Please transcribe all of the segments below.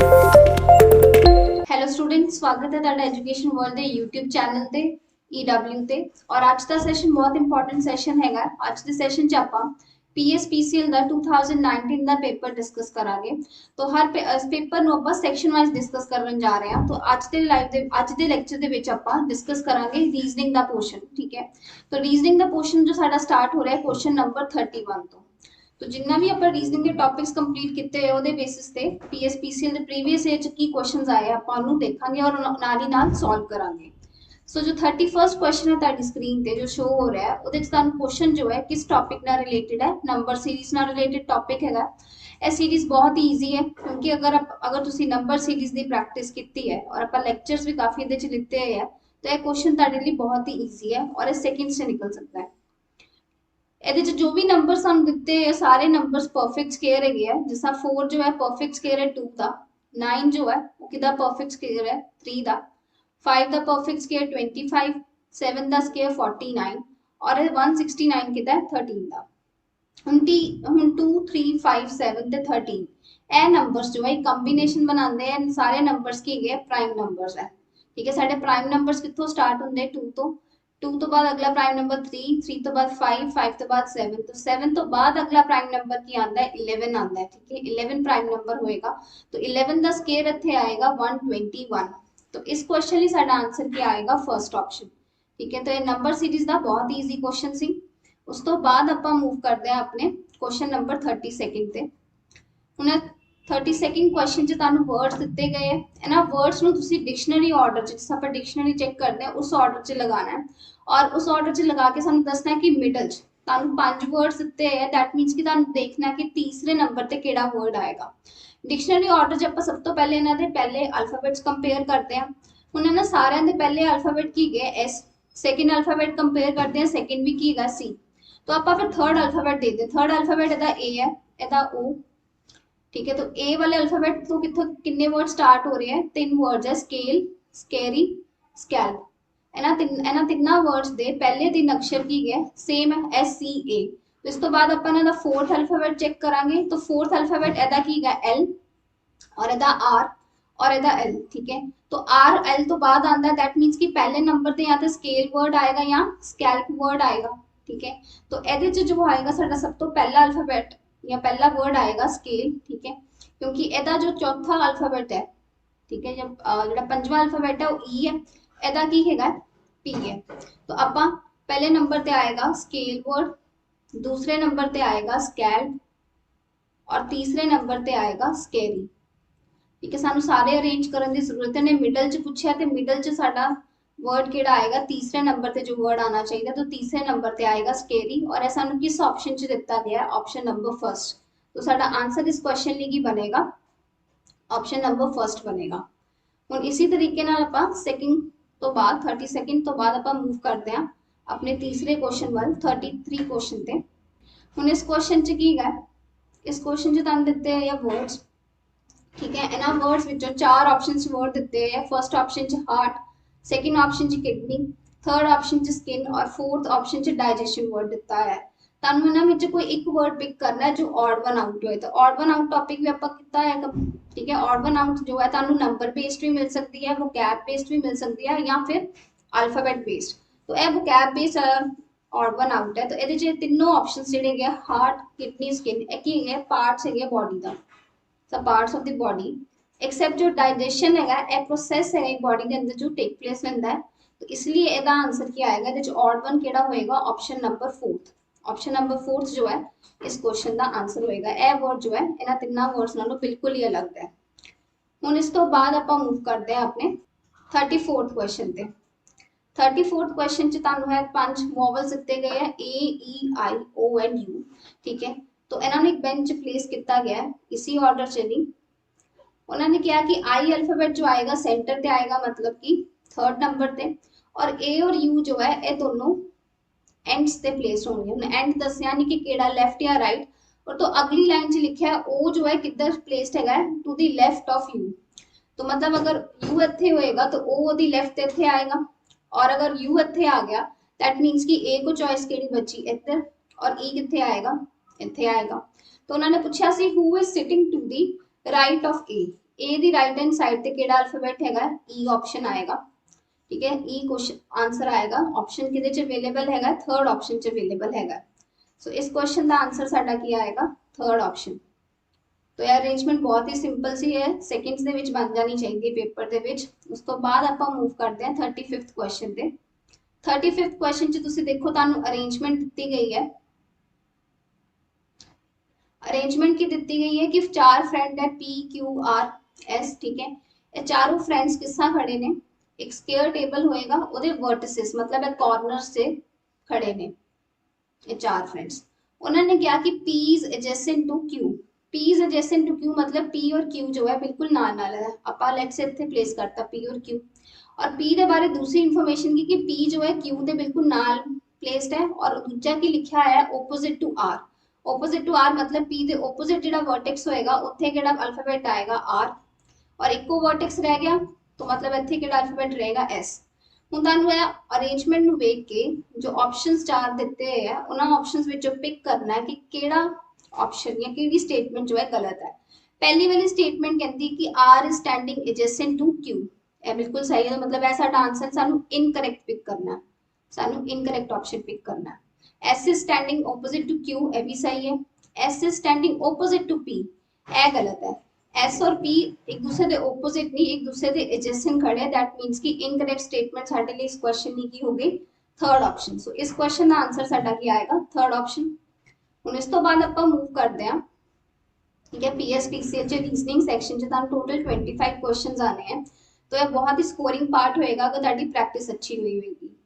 Hello students, स्वागत है ਤੁਹਾਡਾ एजुकेशन वर्ल्ड ਦੇ YouTube ਚੈਨਲ ਤੇ EW ਤੇ। ਔਰ ਅੱਜ ਦਾ ਸੈਸ਼ਨ ਬਹੁਤ ਇੰਪੋਰਟੈਂਟ ਸੈਸ਼ਨ ਹੈਗਾ। ਅੱਜ ਦੇ ਸੈਸ਼ਨ 'ਚ ਆਪਾਂ PSPCL ਦਾ 2019 ਦਾ ਪੇਪਰ ਡਿਸਕਸ ਕਰਾਂਗੇ। तो हर पेपर ਨੂੰ ਆਪਾਂ ਸੈਕਸ਼ਨ ਵਾਈਜ਼ ਡਿਸਕਸ ਕਰਨ ਜਾ ਰਹੇ ਹਾਂ। तो ਅੱਜ ਦੇ ਲੈਕਚਰ ਦੇ ਵਿੱਚ ਆਪਾਂ ਡਿਸਕਸ ਕਰਾਂਗੇ ਰੀਜ਼ਨਿੰਗ ਦਾ ਪੋਰਸ਼ਨ। ਠੀਕ ਹੈ, तो ਰੀਜ਼ਨਿੰਗ ਦਾ ਪੋਰਸ਼ਨ ਜੋ ਸਾਡਾ ਸਟਾਰਟ ਹੋ ਰਿਹਾ ਹੈ ਕੁਐਸਚਨ ਨੰਬਰ 31 ਤੋਂ। तो जिन्ना भी ਆਪਾਂ ਰੀਜ਼ਨਿੰਗ ਦੇ ਟੌਪਿਕਸ ਕੰਪਲੀਟ ਕੀਤੇ ਹੋਏ ਉਹਦੇ ਬੇਸਿਸ ਤੇ PSPCL ਦੇ ਪ੍ਰੀਵੀਅਸ ਈਅਰ ਚ ਕੀ ਕੁਐਸਚਨਸ ਆਏ ਆਪਾਂ ਉਹਨੂੰ ਦੇਖਾਂਗੇ ਔਰ ਨਾਲ ਹੀ ਨਾਲ ਸੋਲਵ ਕਰਾਂਗੇ। ਸੋ ਜੋ 31st क्वेश्चन है ਤੁਹਾਡੀ ਸਕਰੀਨ ਤੇ ਜੋ ਸ਼ੋ ਹੋ ਰਿਹਾ ਹੈ ਉਹਦੇ ਚ ਤੁਹਾਨੂੰ ਕੁਐਸਚਨ ਜੋ ਹੈ ਕਿਸ ਟੌਪਿਕ ਨਾਲ ਰਿਲੇਟਡ ਹੈ, ਨੰਬਰ ਸੀਰੀਜ਼ ਨਾਲ ਰਿਲੇਟਡ ਟੌਪਿਕ ਹੈਗਾ। ਇਹ ਸੀਰੀਜ਼ ਬਹੁਤ ਹੀ ਈਜ਼ੀ ਹੈ ਕਿਉਂਕਿ ਅਗਰ ਤੁਸੀਂ ਨੰਬਰ ਸੀਰੀਜ਼ ਦੀ ਪ੍ਰੈਕਟਿਸ ਕੀਤੀ ਹੈ ਔਰ ਆਪਾਂ ਲੈਕਚਰਸ ਵੀ ਕਾਫੀ ਇਹਦੇ ਚ ਲਿੱਤੇ ਹੋਏ ਆ ਤਾਂ ਇਹ ਕੁਐਸਚਨ ਤੁਹਾਡੇ ਲਈ ਬਹੁਤ ਹੀ ਈਜ਼ੀ ਹੈ ਔਰ ਇਹ ਸੈਕਿੰਡਸ ਚ ਨਿਕਲ ਸਕਦਾ ਹੈ। ਇਹਦੇ ਚ ਜੋ ਵੀ ਨੰਬਰ ਸਾਨੂੰ ਦਿੱਤੇ ਹੈ ਸਾਰੇ ਨੰਬਰਸ परफेक्ट स्केयर ਹੈਗੇ ਆ। ਜਿਸ ਤਰ੍ਹਾਂ 4 ਜੋ ਹੈ परफेक्ट स्केयर है 2 ਦਾ, 9 ਜੋ ਹੈ ਉਹ ਕਿਹਦਾ परफेक्ट स्केयर है 3 ਦਾ, 5 ਦਾ परफेक्ट स्केयर 25, 7 ਦਾ स्केयर 49 और 169 ਕਿਹਦਾ 13 ਦਾ। ਹੁਣ 2 3 5 7 ਤੇ 13 ਇਹ ਨੰਬਰਸ ਜੋ ਹੈ ਕੰਬੀਨੇਸ਼ਨ ਬਣਾਉਂਦੇ ਆ। ਸਾਰੇ ਨੰਬਰਸ ਕੀ ਹੈਗੇ ਪ੍ਰਾਈਮ ਨੰਬਰਸ ਹੈ। ਠੀਕ ਹੈ, ਸਾਡੇ ਪ੍ਰਾਈਮ ਨੰਬਰਸ ਕਿੱਥੋਂ ਸਟਾਰਟ ਹੁੰਦੇ 2 ਤੋਂ, 2 ਤੋਂ ਬਾਅਦ ਅਗਲਾ ਪ੍ਰਾइम नंबर 3, 3 ਤੋਂ ਬਾਅਦ 5, 5 ਤੋਂ ਬਾਅਦ 7, तो 7 ਤੋਂ ਬਾਅਦ ਅਗਲਾ ਪ੍ਰਾइम नंबर ਕੀ ਆਂਦਾ ਹੈ 11 ਆਂਦਾ ਹੈ। ਠੀਕ ਹੈ, 11 ਪ੍ਰਾइम नंबर ਹੋਏਗਾ तो 11 ਦਾ ਸਕੁਅਰ ਇੱਥੇ ਆਏਗਾ 121। तो इस क्वेश्चन ਲਈ ਸਾਡਾ ਆਨਸਰ ਕੀ ਆਏਗਾ ਫਰਸਟ ਆਪਸ਼ਨ। ਠੀਕ ਹੈ, तो ਇਹ ਨੰਬਰ ਸੀਰੀਜ਼ ਦਾ ਬਹੁਤ ਈਜ਼ੀ ਕੁਐਸਚਨ ਸੀ। ਉਸ ਤੋਂ ਬਾਅਦ ਆਪਾਂ ਮੂਵ ਕਰਦੇ ਹਾਂ ਆਪਣੇ ਕੁਐਸਚਨ ਨੰਬਰ 32 ਤੇ। ਹੁਣ 32 क्वेश्चन च ਤੁਹਾਨੂੰ वर्ड्स ਦਿੱਤੇ ਗਏ ਹੈ ਇਹਨਾਂ वर्ड्स ਨੂੰ ਤੁਸੀਂ ਡਿਕਸ਼ਨਰੀ ਆਰਡਰ ਚ, ਜਿਸ ਆਪਾਂ ਡਿਕਸ਼ਨਰੀ ਚੈੱਕ ਕਰਦੇ ਹਾਂ ਉਸ ਆਰਡਰ ਚ ਲਗਾਉਣਾ ਹੈ और उस ऑर्डर च लगा के सानू दसना है कि मिडल च तुहानू 5 वर्ड्स दिते है। दैट मीनस कि तुहानू देखना है कि तीसरे नंबर ते केड़ा वर्ड आएगा। डिक्शनरी ऑर्डर च आपां सब तो पहले इन्हां दे पहले अल्फाबेट्स कंपेयर करते हैं। हुण इन्हां सारियां दे पहले अल्फाबेट की गए एस, सेकंड अल्फाबेट कंपेयर करते हैं, सेकंड भी की गया सी। तो आपां फिर थर्ड अल्फाबेट दे दे। थर्ड अल्फाबेट इहदा ए है, इहदा ओ। ठीक है, तो ए वाले अल्फाबेट तो कित्थों कितने वर्ड स्टार्ट हो रहे हैं 3 वर्ड्स है स्केल, स्केरी, स्कैल्प। ਇਹਨਾਂ ਤਿੰਨਾਂ ਵਰਡਸ ਦੇ ਪਹਿਲੇ 3 ਅਕਸ਼ਰ ਕੀ ਹੈ ਸੇਮ ਹੈ SCA। ਇਸ ਤੋਂ ਬਾਅਦ ਆਪਾਂ ਇਹਨਾਂ ਦਾ ਫੋਰਥ ਅਲਫਾਬੈਟ ਚੈੱਕ ਕਰਾਂਗੇ। तो फोर्थ अल्फाबेट ਇਹਦਾ ਕੀ ਹੈ L और ਇਹਦਾ R और ਇਹਦਾ L। ठीक है, तो R L तो बाद आंदा दैट मींस कि पहले नंबर ਤੇ या तो स्केल वर्ड आएगा या स्कैल्प वर्ड आएगा। ठीक है, तो ਇਹਦੇ ਚ जो आएगा ਸਾਡਾ ਸਭ ਤੋਂ ਪਹਿਲਾ अल्फाबेट या पहला वर्ड आएगा स्केल। ठीक है, क्योंकि ਇਹਦਾ जो चौथा अल्फाबेट है, ठीक है, जब ਜਿਹੜਾ ਪੰਜਵਾਂ अल्फाबेट है वो E है, ਇਹਦਾ ਕੀ ਹੈਗਾ P है। तो ਆਪਾਂ पहले नंबर पे आएगा स्केल वर्ड, दूसरे नंबर पे आएगा स्कैल्प और तीसरे नंबर पे आएगा स्केरी। ठीक है, सानू सारे अरेंज करने की जरूरत है। मिडल च पूछा तो मिडल च साडा वर्ड केड़ा आएगा तीसरे नंबर पे जो वर्ड आना चाहिए तो तीसरे नंबर पे आएगा स्केरी। और ऐसा सानू किस ऑप्शन च दिता गया ऑप्शन नंबर फर्स्ट। तो साडा आंसर इस क्वेश्चन लिए की बनेगा ऑप्शन नंबर फर्स्ट बनेगा। हुण इसी तरीके नाल आपां सेकंड तो बाद 32 तो बाद आप मूव करते हैं अपने तीसरे क्वेश्चन वाल 33 क्वेश्चन ते। हुण इस क्वेश्चन च की है, इस क्वेश्चन च तुहानूं दित्ते होए वर्ड्स। ठीक है, इन्हां वर्ड्स विचों 4 ऑप्शंस वर्ड दित्ते होए। फर्स्ट ऑप्शन च हार्ट, सेकंड ऑप्शन च किडनी, थर्ड ऑप्शन च स्किन और फोर्थ ऑप्शन च डाइजेशन वर्ड दिता है। तुहानूं इन्हां विच कोई एक वर्ड पिक करना है जो ऑड वन आउट होए। तो ऑड वन आउट टॉपिक भी आपां कीता है। ठीक है, ऑड वन आउट जो है तुहानूं नंबर बेस्ड भी मिल सकती है, वोकैब बेस्ड भी मिल सकती है या फिर अल्फाबेट बेस्ड। तो यह vocab based odd one out है। तो ये तीनों ऑप्शंस जिहड़े है हार्ट, किडनी, स्किन है पार्ट्स है बॉडी का, सब parts of the body except जो डाइजेशन है यह प्रोसैस है बॉडी के अंदर जो टेक प्लेस होंदा है। तो इसलिए इसका आंसर क्या आएगा ये ऑड वन केड़ा होएगा option number fourth. Option number fourth जो है इस क्वेश्चन का आंसर होएगा। यह वर्ड जो है इन्हां तिन्नां वर्ड्स नालों बिल्कुल ही अलग है। हुण इस तो बाद आपां मूव करते हैं अपने 34th क्वेश्चन ते। 34th क्वेश्चन च तुहानूं है 5 वॉवल्स दिते गए हैं AEIOU। ठीक है, तो इन्होंने एक बेंच प्लेस किया गया इसी ऑर्डर च नहीं। उन्होंने कहा कि आई अल्फाबेट जो आएगा सेंटर पे आएगा, मतलब कि थर्ड नंबर पे, और ए और यू जो है ये दोनों एंड्स पे प्लेस होंगे। हमने एंड दसिया नहीं कि केड़ा लेफ्ट या राइट। और तो अगली लाइन च लिखा है ओ जो है किधर प्लेस्ड है to the left of you. तो मतलब अगर यू इत्थे होएगा तो ओ दी लेफ्ट इत्थे आएगा, और अगर यू इत्थे आ गया दैट मीन्स कि ए को चॉइस केड़ी बची इधर और ई कित्थे आएगा इत्थे आएगा। तो उन्होंने पूछा see who is sitting to the right of A. A दी राइट हैंड साइड ते केड़ा अल्फाबेट हैगा ई ऑप्शन आएगा ठीक है ई क्वेश्चन आंसर आएगा ऑप्शन किदे च अवेलेबल हैगा थर्ड ऑप्शन च अवेलेबल हैगा सो इस क्वेश्चन का आंसर साडा की आएगा थर्ड ऑप्शन तो यह अरेंजमेंट बहुत ही सिंपल सी है सेकंड्स ਦੇ ਵਿੱਚ ਬਣ ਜਾਣੀ ਚਾਹੀਦੀ ਹੈ ਪੇਪਰ ਦੇ ਵਿੱਚ ਉਸ ਤੋਂ ਬਾਅਦ ਆਪਾਂ ਮੂਵ ਕਰਦੇ ਹਾਂ 35th ਕੁਐਸਚਨ ਤੇ 35th ਕੁਐਸਚਨ ਚ ਤੁਸੀਂ ਦੇਖੋ ਤੁਹਾਨੂੰ ਅਰੇਂਜਮੈਂਟ ਦਿੱਤੀ ਗਈ ਹੈ अरेंजमेंट की दी गई है कि चार फ्रेंड है पी क्यू आर एस ठीक है ये चारों फ्रेंड्स किस तरह खड़े ने एक स्क्वायर टेबल होएगा ਉਹਦੇ वर्टिसेस मतलब है कॉर्नर से खड़े ने ये चार फ्रेंड्स उन्होंने क्या कि p is adjacent to q p is adjacent to q मतलब p और q जो है बिल्कुल नाल नाल है ਆਪਾਂ लेट्स से ਇੱਥੇ प्लेस करता p और q और p ਦੇ ਬਾਰੇ दूसरी इंफॉर्मेशन की कि p जो है q ਦੇ बिल्कुल नाल प्लेस्ड है और दूसरा की लिखा है opposite to r opposite to r मतलब p ਦੇ opposite ਜਿਹੜਾ vertex ਹੋਏਗਾ ਉੱਥੇ ਕਿਹੜਾ ਅਲਫਾਬੈਟ ਆਏਗਾ r और ਇੱਕੋ vertex ਰਹਿ ਗਿਆ तो मतलब ਇੱਥੇ ਕਿਹੜਾ ਅਲਫਾਬੈਟ ਰਹੇਗਾ s ਹੁਣ ਤੁਹਾਨੂੰ ਇਹ ਅਰੇਂਜਮੈਂਟ ਨੂੰ ਵੇਖ ਕੇ ਜੋ ਆਪਸ਼ਨਸ ਚਾਰ ਦਿੱਤੇ ਹੋਏ ਆ ਉਹਨਾਂ ਆਪਸ਼ਨਸ ਵਿੱਚੋਂ ਪਿਕ ਕਰਨਾ ਹੈ ਕਿ ਕਿਹੜਾ ਆਪਸ਼ਨ ਜਾਂ ਕਿਹੜੀ ਸਟੇਟਮੈਂਟ ਜੋ ਹੈ ਗਲਤ ਹੈ ਪਹਿਲੀ ਵਾਲੀ ਸਟੇਟਮੈਂਟ ਕਹਿੰਦੀ ਕਿ r is standing adjacent to q ਇਹ ਬਿਲਕੁਲ ਸਹੀ ਹੈ मतलब ਇਹ ਸਾਡਾ ਆਨਸਰ ਸਾਨੂੰ ਇਨਕਰੈਕਟ ਪਿਕ ਕਰਨਾ ਸਾਨੂੰ ਇਨਕਰੈਕਟ ਆਪਸ਼ਨ ਪਿਕ ਕਰਨਾ S is standing opposite to Q ये भी सही है S is standing opposite to P ये गलत है S और P एक दूसरे के opposite नहीं एक दूसरे के adjacent खड़े that means कि incorrect statement साडे लिए इस क्वेश्चन की हो गई थर्ड ऑप्शन सो इस क्वेश्चन का आंसर साडा की आएगा थर्ड ऑप्शन हुन इस तो बाद ਆਪਾਂ मूव करते हैं ठीक है PSPCL च रीजनिंग सेक्शन च तां टोटल 25 क्वेश्चंस आने हैं तो यह बहुत ही स्कोरिंग पार्ट होएगा अगर ताड़ी प्रैक्टिस अच्छी हुई होगी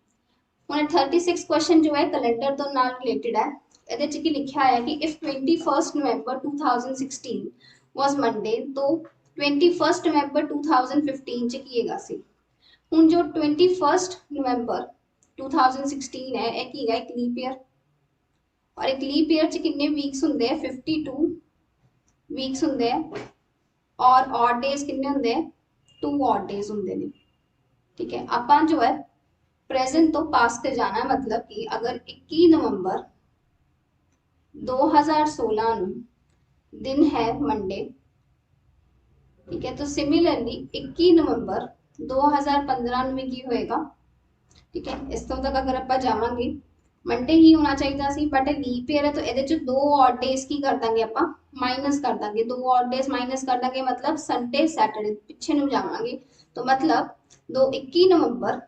ਹੁਣ 36 क्वेश्चन जो है कैलेंडर तो नाल रिलेटेड है ਇਹਦੇ ਚ ਕੀ ਲਿਖਿਆ ਹੈ ਕਿ if 21st November 2016 was Monday तो 21st November 2015 ਚ ਕੀ ਹੈਗਾ ਸੀ ਹੁਣ ਜੋ 21st November 2016 ਹੈ ਇਹ ਕੀ ਹੈਗਾ ਇੱਕ ਲੀਪ ਈਅਰ और एक लीप ईयर च कितने वीक्स ਹੁੰਦੇ ਆ 52 वीक्स ਹੁੰਦੇ ਆ और ऑड डेज कितने ਹੁੰਦੇ ਆ 2 ऑड डेज ਹੁੰਦੇ ਨੇ ठीक है ਆਪਾਂ जो है प्रेजेंट तो पास कर जाना है मतलब कि अगर 21 नवंबर 2016 दिन है मंडे ठीक है तो सिमिलरली 21 नवंबर 2015 में की होएगा ठीक है इस तो तक अगर ਆਪਾਂ ਜਾਵਾਂਗੇ मंडे ही होना चाहिए सी बट लीप ईयर है तो ਇਹਦੇ ਚ दो ऑड डेज की कर ਦਾਂਗੇ ਆਪਾਂ माइनस कर ਦਾਂਗੇ दो ऑड डेज माइनस कर ਦਾਂਗੇ मतलब संडे सैटरडे ਪਿੱਛੇ ਨੂੰ ਜਾਵਾਂਗੇ तो मतलब 21 नवंबर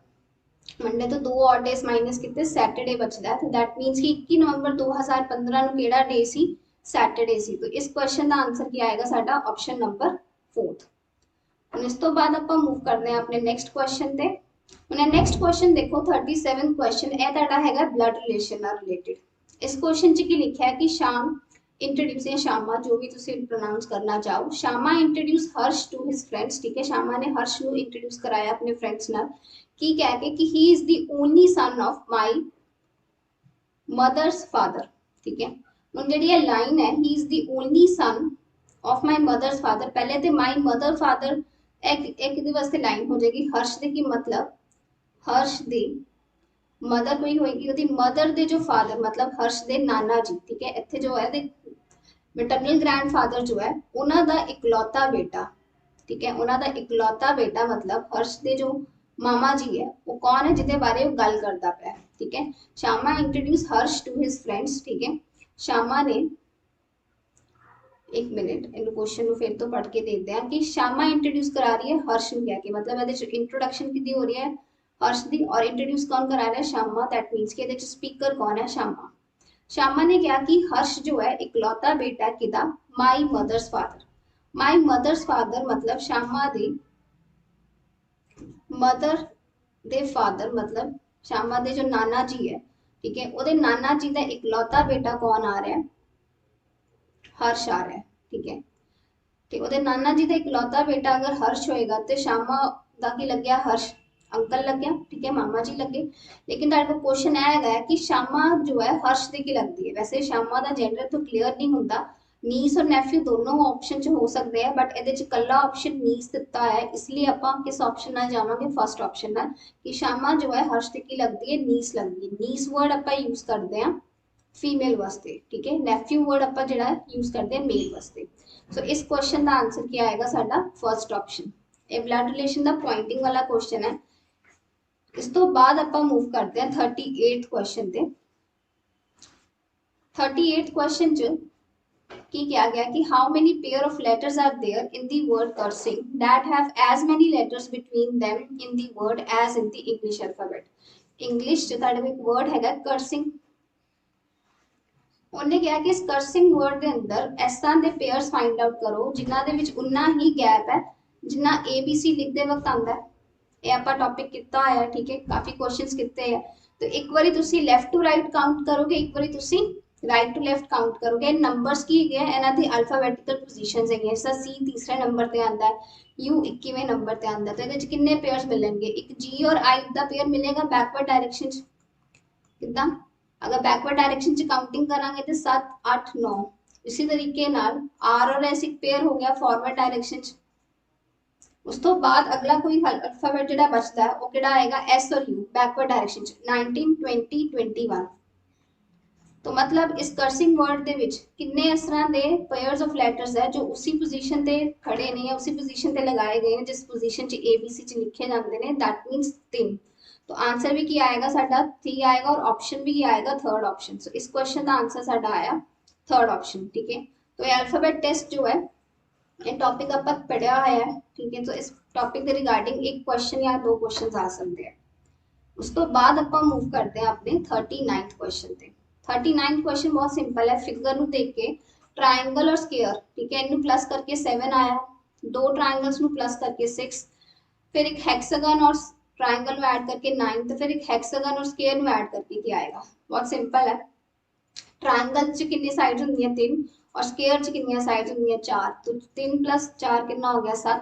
मंडे तो दो ऑड डेज माइनस कितने सैटरडे बचता है तो दैट मींस कि 21 नवंबर 2015 ਨੂੰ ਕਿਹੜਾ ਡੇ ਸੀ सैटरडे सी तो इस क्वेश्चन का आंसर ਕੀ ਆਏਗਾ ਸਾਡਾ ऑप्शन नंबर 4th ਹੁਣ ਇਸ ਤੋਂ ਬਾਅਦ ਆਪਾਂ मूव करते हैं अपने नेक्स्ट क्वेश्चन ਤੇ ਹੁਣ नेक्स्ट क्वेश्चन देखो 37 क्वेश्चन ਇਹ ਤੁਹਾਡਾ ਹੈਗਾ ब्लड रिलेशन ਨਾਲ रिलेटेड इस क्वेश्चन ਚ ਕੀ ਲਿਖਿਆ ਹੈ ਕਿ ਸ਼ਾਮ इंट्रोड्यूस या शामा जो भी तुसी प्रोनाउंस करना चाहो Shama introduce Harsh to his friends ठीक है शामा ने हर्ष ਨੂੰ इंट्रोड्यूस कराया अपने फ्रेंड्स ਨਾਲ की कह के कि he is the only son of my mother's father ठीक है ਹੁਣ ਜਿਹੜੀ ਇਹ ਲਾਈਨ ਹੈ he is the only son of my mother's father पहले ਤੇ माय मदर फादर एक ਦੇ ਵਾਸਤੇ ਲਾਈਨ ਹੋ ਜਾਏਗੀ ਹਰਸ਼ ਦੇ ਕੀ मतलब ਹਰਸ਼ ਦੀ मदर कोई होएगी ਉਹਦੀ मदर ਦੇ जो फादर मतलब हर्ष ਦੇ नाना जी ठीक है ਇੱਥੇ जो है मैटरनल ग्रैंडफादर जो है उन्हों का इकलौता बेटा ठीक है उन्हों का इकलौता बेटा मतलब हर्ष के जो मामा जी है वो कौन है जिदे बारे वो गल करता पाया ठीक है Shama introduce Harsh to his friends ठीक है शामा ने एक मिनट इन क्वेश्चन फिर तो पढ़ के देते हैं कि शामा इंट्रोड्यूस करा रही है हर्ष को क्या कि मतलब ये इंट्रोडक्शन की हो रही है हर्ष दी और इंट्रोड्यूस कौन करा रहा है शामा दैट मीन्स कि स्पीकर कौन है शामा शामा ने कहा कि हर्ष जो है इकलौता बेटा किदा माई मदर्स फादर मतलब शामा दे मदर दे फादर मतलब शामा दे जो नाना जी है ठीक है ओदे नाना जी का इकलौता बेटा कौन आ रहा है हर्ष आ रहा है ठीक है ते ओदे नाना जी का इकलौता बेटा अगर हर्ष होएगा तो शामा दा की लग गया हर्ष अंकल लग गया ठीक है मामा जी लगे लेकिन तुहाडा क्वेश्चन है कि शामा जो है हर्ष दे की लगती है वैसे शामा का जेंडर तो क्लीयर नहीं होता नीस और नेफ्यू दोनों ऑप्शन च हो सकते हैं बट ये कला ऑप्शन नीस दिता है इसलिए आप किस ऑप्शन नाल जावांगे फर्स्ट ऑप्शन नाल कि शामा जो है हर्ष दे की लगती है नीस लगती है नीस वर्ड आप यूज करते हैं फीमेल वास्ते, ठीक है। नेफ्यू वर्ड आप जिहड़ा यूज करते हैं मेल वास्ते। सो इस क्वेश्चन का आंसर क्या आएगा साडा फर्स्ट ऑप्शन। ये ब्लड रिलेशन का पॉइंटिंग वाला क्वेश्चन है। इस तो बाद आप मूव करते हैं 38th क्वेश्चन ते। 38th क्वेश्चन च की क्या गया कि how many pair of letters are there in the word cursing that have as many letters between them in the word as in the English alphabet. English च तुहाडे कोल एक word हैगा कर्सिंग। उन्हें क्या कि इस कर्सिंग वर्ड के अंदर इस तरह के पेयर्स फाइंड आउट करो जिन्हां दे विच उन्ना ही गैप है जिन्ना ABC लिखते वक्त आंदा है। ये आप टॉपिक कितना है, ठीक है, काफी क्वेश्चंस कितने हैं। तो एक बारी तुसी लेफ्ट टू राइट काउंट करोगे, एक बारी तुसी राइट टू लेफ्ट काउंट करोगे। नंबर्स की है इन्हां दी अल्फाबेटिकल पोजीशंस है। जैसा C तीसरे नंबर पे आंदा है, U 21वें नंबर पे आंदा है। तो इहदे च कितने पेयर्स मिलेंगे? एक G और I दा पेयर मिलेगा बैकवर्ड डायरेक्शन च। कितना? अगर बैकवर्ड डायरेक्शन च काउंटिंग करांगे तो 7 8 9। इसी तरीके नाल R और S एक पेयर हो गया फॉरवर्ड डायरेक्शन च। उस तो बाद अगला कोई अल्फाबेट जिहड़ा बचदा है वो किहड़ा आएगा? S और U बैकवर्ड डायरेक्शन च 19 20 21। तो मतलब इस कर्सिंग वर्ड दे विच कितने इस तरह दे पेयर्स ऑफ लेटर्स है जो उसी पोजीशन ते खड़े ने या उसी पोजीशन ते लगाए गए हैं जिस पोजीशन च ABC च लिखे जाते हैं। That means 3। तो आंसर भी क्या आएगा साडा 3 आएगा और ऑप्शन भी क्या आएगा थर्ड ऑप्शन। सो इस क्वेश्चन का आंसर साडा आया थर्ड ऑप्शन, ठीक है। तो ये अल्फाबेट टेस्ट जो है ये टॉपिक आप पढ़िया है, ठीक है। तो इस टॉपिक के रिगार्डिंग एक क्वेश्चन या दो क्वेश्चन आ सकते हैं। उस तो बाद आप मूव करते हैं अपने 39th क्वेश्चन पे। 39th क्वेश्चन बहुत सिंपल है। फिगर नु देख के ट्रायंगल और स्क्वायर, ठीक है, इनू प्लस करके 7 आया, दो ट्रायंगल्स नु प्लस करके 6, फिर एक हेक्सागन और ट्रायंगल में ऐड करके 9, तो फिर एक हेक्सागन और स्क्वायर में ऐड करके क्या आएगा? बहुत सिंपल है। ट्रायंगल च कितनी साइड्स होंगी? 3 और स्क्वायर च कितनी साइड्स होंगी? 4। तो 3 + 4 कितना हो गया? 7।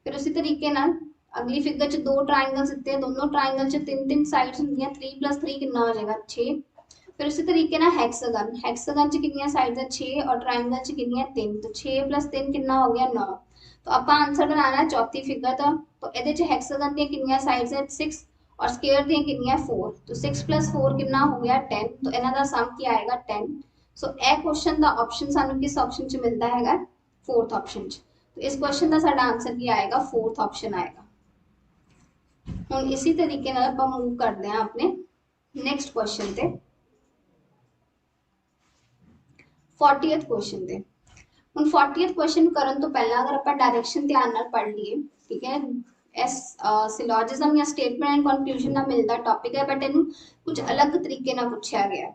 फिर उसी तरीके नाल अगली फिगर च दो ट्रायंगल्स दिते हैं, दोनों ट्रायंगल च 3 साइड्स होंगी। 3 + 3 कितना हो जाएगा? 6। फिर उसी तरीके ना हेक्सागन, हेक्सागन च कितनी साइड्स है? 6 और ट्रायंगल च कितनी 3। तो 6 + 3 कितना हो गया? 9। तो आप आंसर बनाना है चौथी फिगर का। तो ये हेक्सागन दी कितनी साइड्स है? 6 और स्क्वायर दी कितनी 4। तो 6 + 4 कितना हो गया? 10। तो इन्हां दा सम क्या आएगा? 10। सो ए क्वेश्चन दा ऑप्शन सानू किस ऑप्शन च मिलता हैगा? फोर्थ ऑप्शन च। तो इस क्वेश्चन का साडा आंसर क्या आएगा? फोर्थ ऑप्शन आएगा। हुण इसी तरीके नाल आपां मूव करते हैं अपने नेक्स्ट क्वेश्चन ते 40th क्वेश्चन ते। ਹੁਣ 40th क्वेश्चन करन तो पहला अगर आप डायरेक्शन ध्यान नाल पढ़ लिए, ठीक है, एस सिलोजिज्म या स्टेटमेंट एंड कंक्लूजन ना मिलता टॉपिक है, बट इनू कुछ अलग तरीके ना पूछा गया।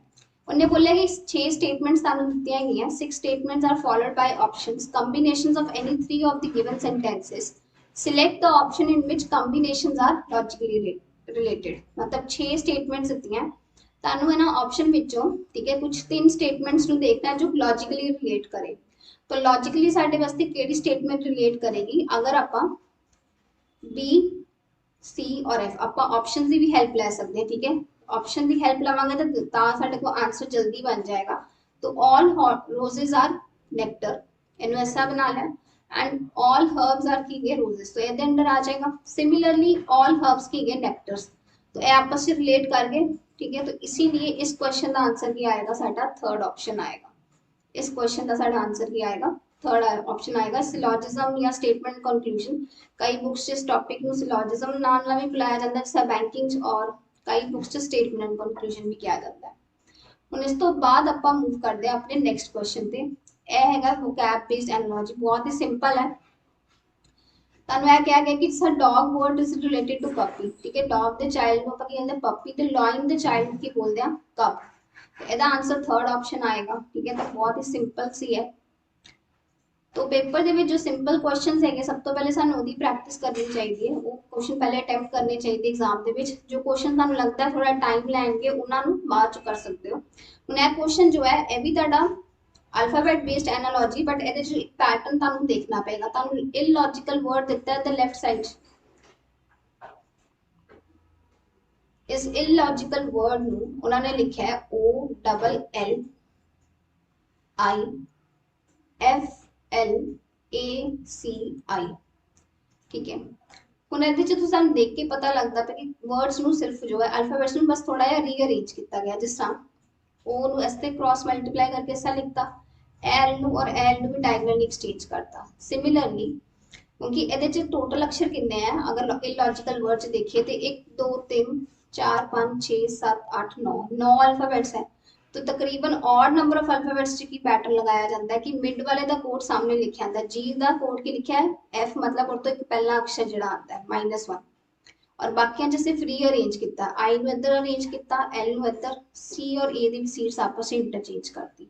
उन्हें बोला कि 6 स्टेटमेंट्स तानू दित्तियां गईयां। 6 statements are followed by options combinations of any 3 of the given sentences. Select the option in which combinations are logically related. मतलब 6 स्टेटमेंट्स दित्तियां तानू है ना ऑप्शन विचों, ठीक है, कुछ 3 स्टेटमेंट्स नू देखना है जो लॉजिकली रिलेट करे। तो लॉजिकली साडे वास्ते केड़ी स्टेटमेंट रिलेट करेगी? अगर आपां बी सी और एफ आपां ऑप्शन की भी हेल्प ले सकते हैं, ठीक है। ऑप्शन की हेल्प लवांगे तो साडे को आंसर जल्दी बन जाएगा। तो ऑल रोजेस आर नेक्टर, इन्हें ऐसा बना लें। एंड ऑल हर्ब्स आर की गए रोजेस, तो ये अंदर आ जाएगा। सिमिलरली ऑल हर्ब्स की गए नेक्टर्स, तो ये आपस में रिलेट कर गए, ठीक है। तो इसीलिए इस क्वेश्चन का आंसर क्या आएगा? साडा थर्ड ऑप्शन आएगा। इस क्वेश्चन का साडा आंसर क्या आएगा? थर्ड ऑप्शन आएगा। सिलोजिज्म या स्टेटमेंट कंक्लूजन, कई बुक्स इस टॉपिक को सिलोजिज्म नाम ना भी बुलाया जाता है जैसा बैंकिंग, और कई बुक्स स्टेटमेंट एंड कंक्लूजन भी किया जाता है। हुण इस तो बाद आपां मूव करते हैं अपने नेक्स्ट क्वेश्चन पे। यह हैगा वोकैब बेस्ड एनालॉजी, बहुत ही सिंपल है। ਤੁਹਾਨੂੰ ਇਹ ਕਿਹਾ ਗਿਆ ਕਿ sir dog word is related to puppy, ਠੀਕ ਹੈ। ਡੌਗ ਦੇ ਚਾਈਲਡ ਨੂੰ ਆਪਾਂ ਕੀ ਕਹਿੰਦੇ? ਪੱਪੀ। ਤੇ ਲॉयन ਦੇ ਚਾਈਲਡ ਨੂੰ ਕੀ ਬੋਲਦੇ ਆ? ਕਪ। ਇਹਦਾ आंसर थर्ड ऑप्शन आएगा, ठीक है। तो बहुत ही सिंपल सी है। तो पेपर ਦੇ ਵਿੱਚ जो सिंपल क्वेश्चंस है सब तो पहले ਸਾਨੂੰ ਉਹਦੀ प्रैक्टिस करनी चाहिए, वो क्वेश्चन पहले अटैम्प्ट करने चाहिए एग्जाम ਦੇ ਵਿੱਚ। जो क्वेश्चन ਤੁਹਾਨੂੰ लगता है थोड़ा टाइम ਲੈਣਗੇ ਉਹਨਾਂ ਨੂੰ ਬਾਅਦ ਚ कर सकते हो। ਹੁਣ ਇਹ क्वेश्चन जो है ਇਹ ਵੀ ਤੁਹਾਡਾ अल्फाबेट बेस्ड एनालॉजी, बट ਇਹਦੇ ਚ ਇੱਕ पैटर्न ਤੁਹਾਨੂੰ देखना पएगा। ਤੁਹਾਨੂੰ इलॉजिकल वर्ड ਦਿੱਤਾ है द लेफ्ट साइड। इस इलॉजिकल वर्ड ਨੂੰ ਉਹਨਾਂ ਨੇ ਲਿਖਿਆ ਹੈ OLLIFLACI, ठीक है। ਹੁਣ ਇਹਦੇ ਚ ਤੁਹਾਨੂੰ देख के पता लगता है कि वर्ड्स ਨੂੰ सिर्फ जो है अल्फाबेट्स ਨੂੰ बस थोड़ा ਜਿਹਾ रीअरेंज ਕੀਤਾ ਗਿਆ। जिस तरह ओ ਨੂੰ ਇਸ ਤੇ क्रॉस मल्टीप्लाई करके ऐसा लिखता, एल ਨੂੰ और एल ਨੂੰ भी डायगोनली एक्सचेंज करता। सिमिलरली क्योंकि ਇਹਦੇ ਚ टोटल अक्षर कितने हैं, अगर इलॉजिकल वर्ड च देखिए तो 1 2 3 4 5 6 7 8 9 9 अल्फाबेट्स हैं। तो तकरीबन ऑड नंबर ऑफ अल्फाबेट्स च की पैटर्न लगाया जाता है कि मिड वाले का कोड सामने लिखा आता है, जी का कोड की लिखा है एफ, मतलब उस तो एक पहला अक्षर जो आता है -1, और बाकियां च सिर्फ रीअरेंज किया, आई नूं इधर अरेंज किया, एल नूं इधर, सी और ए दी सीट्स आपस में इंटरचेंज करती।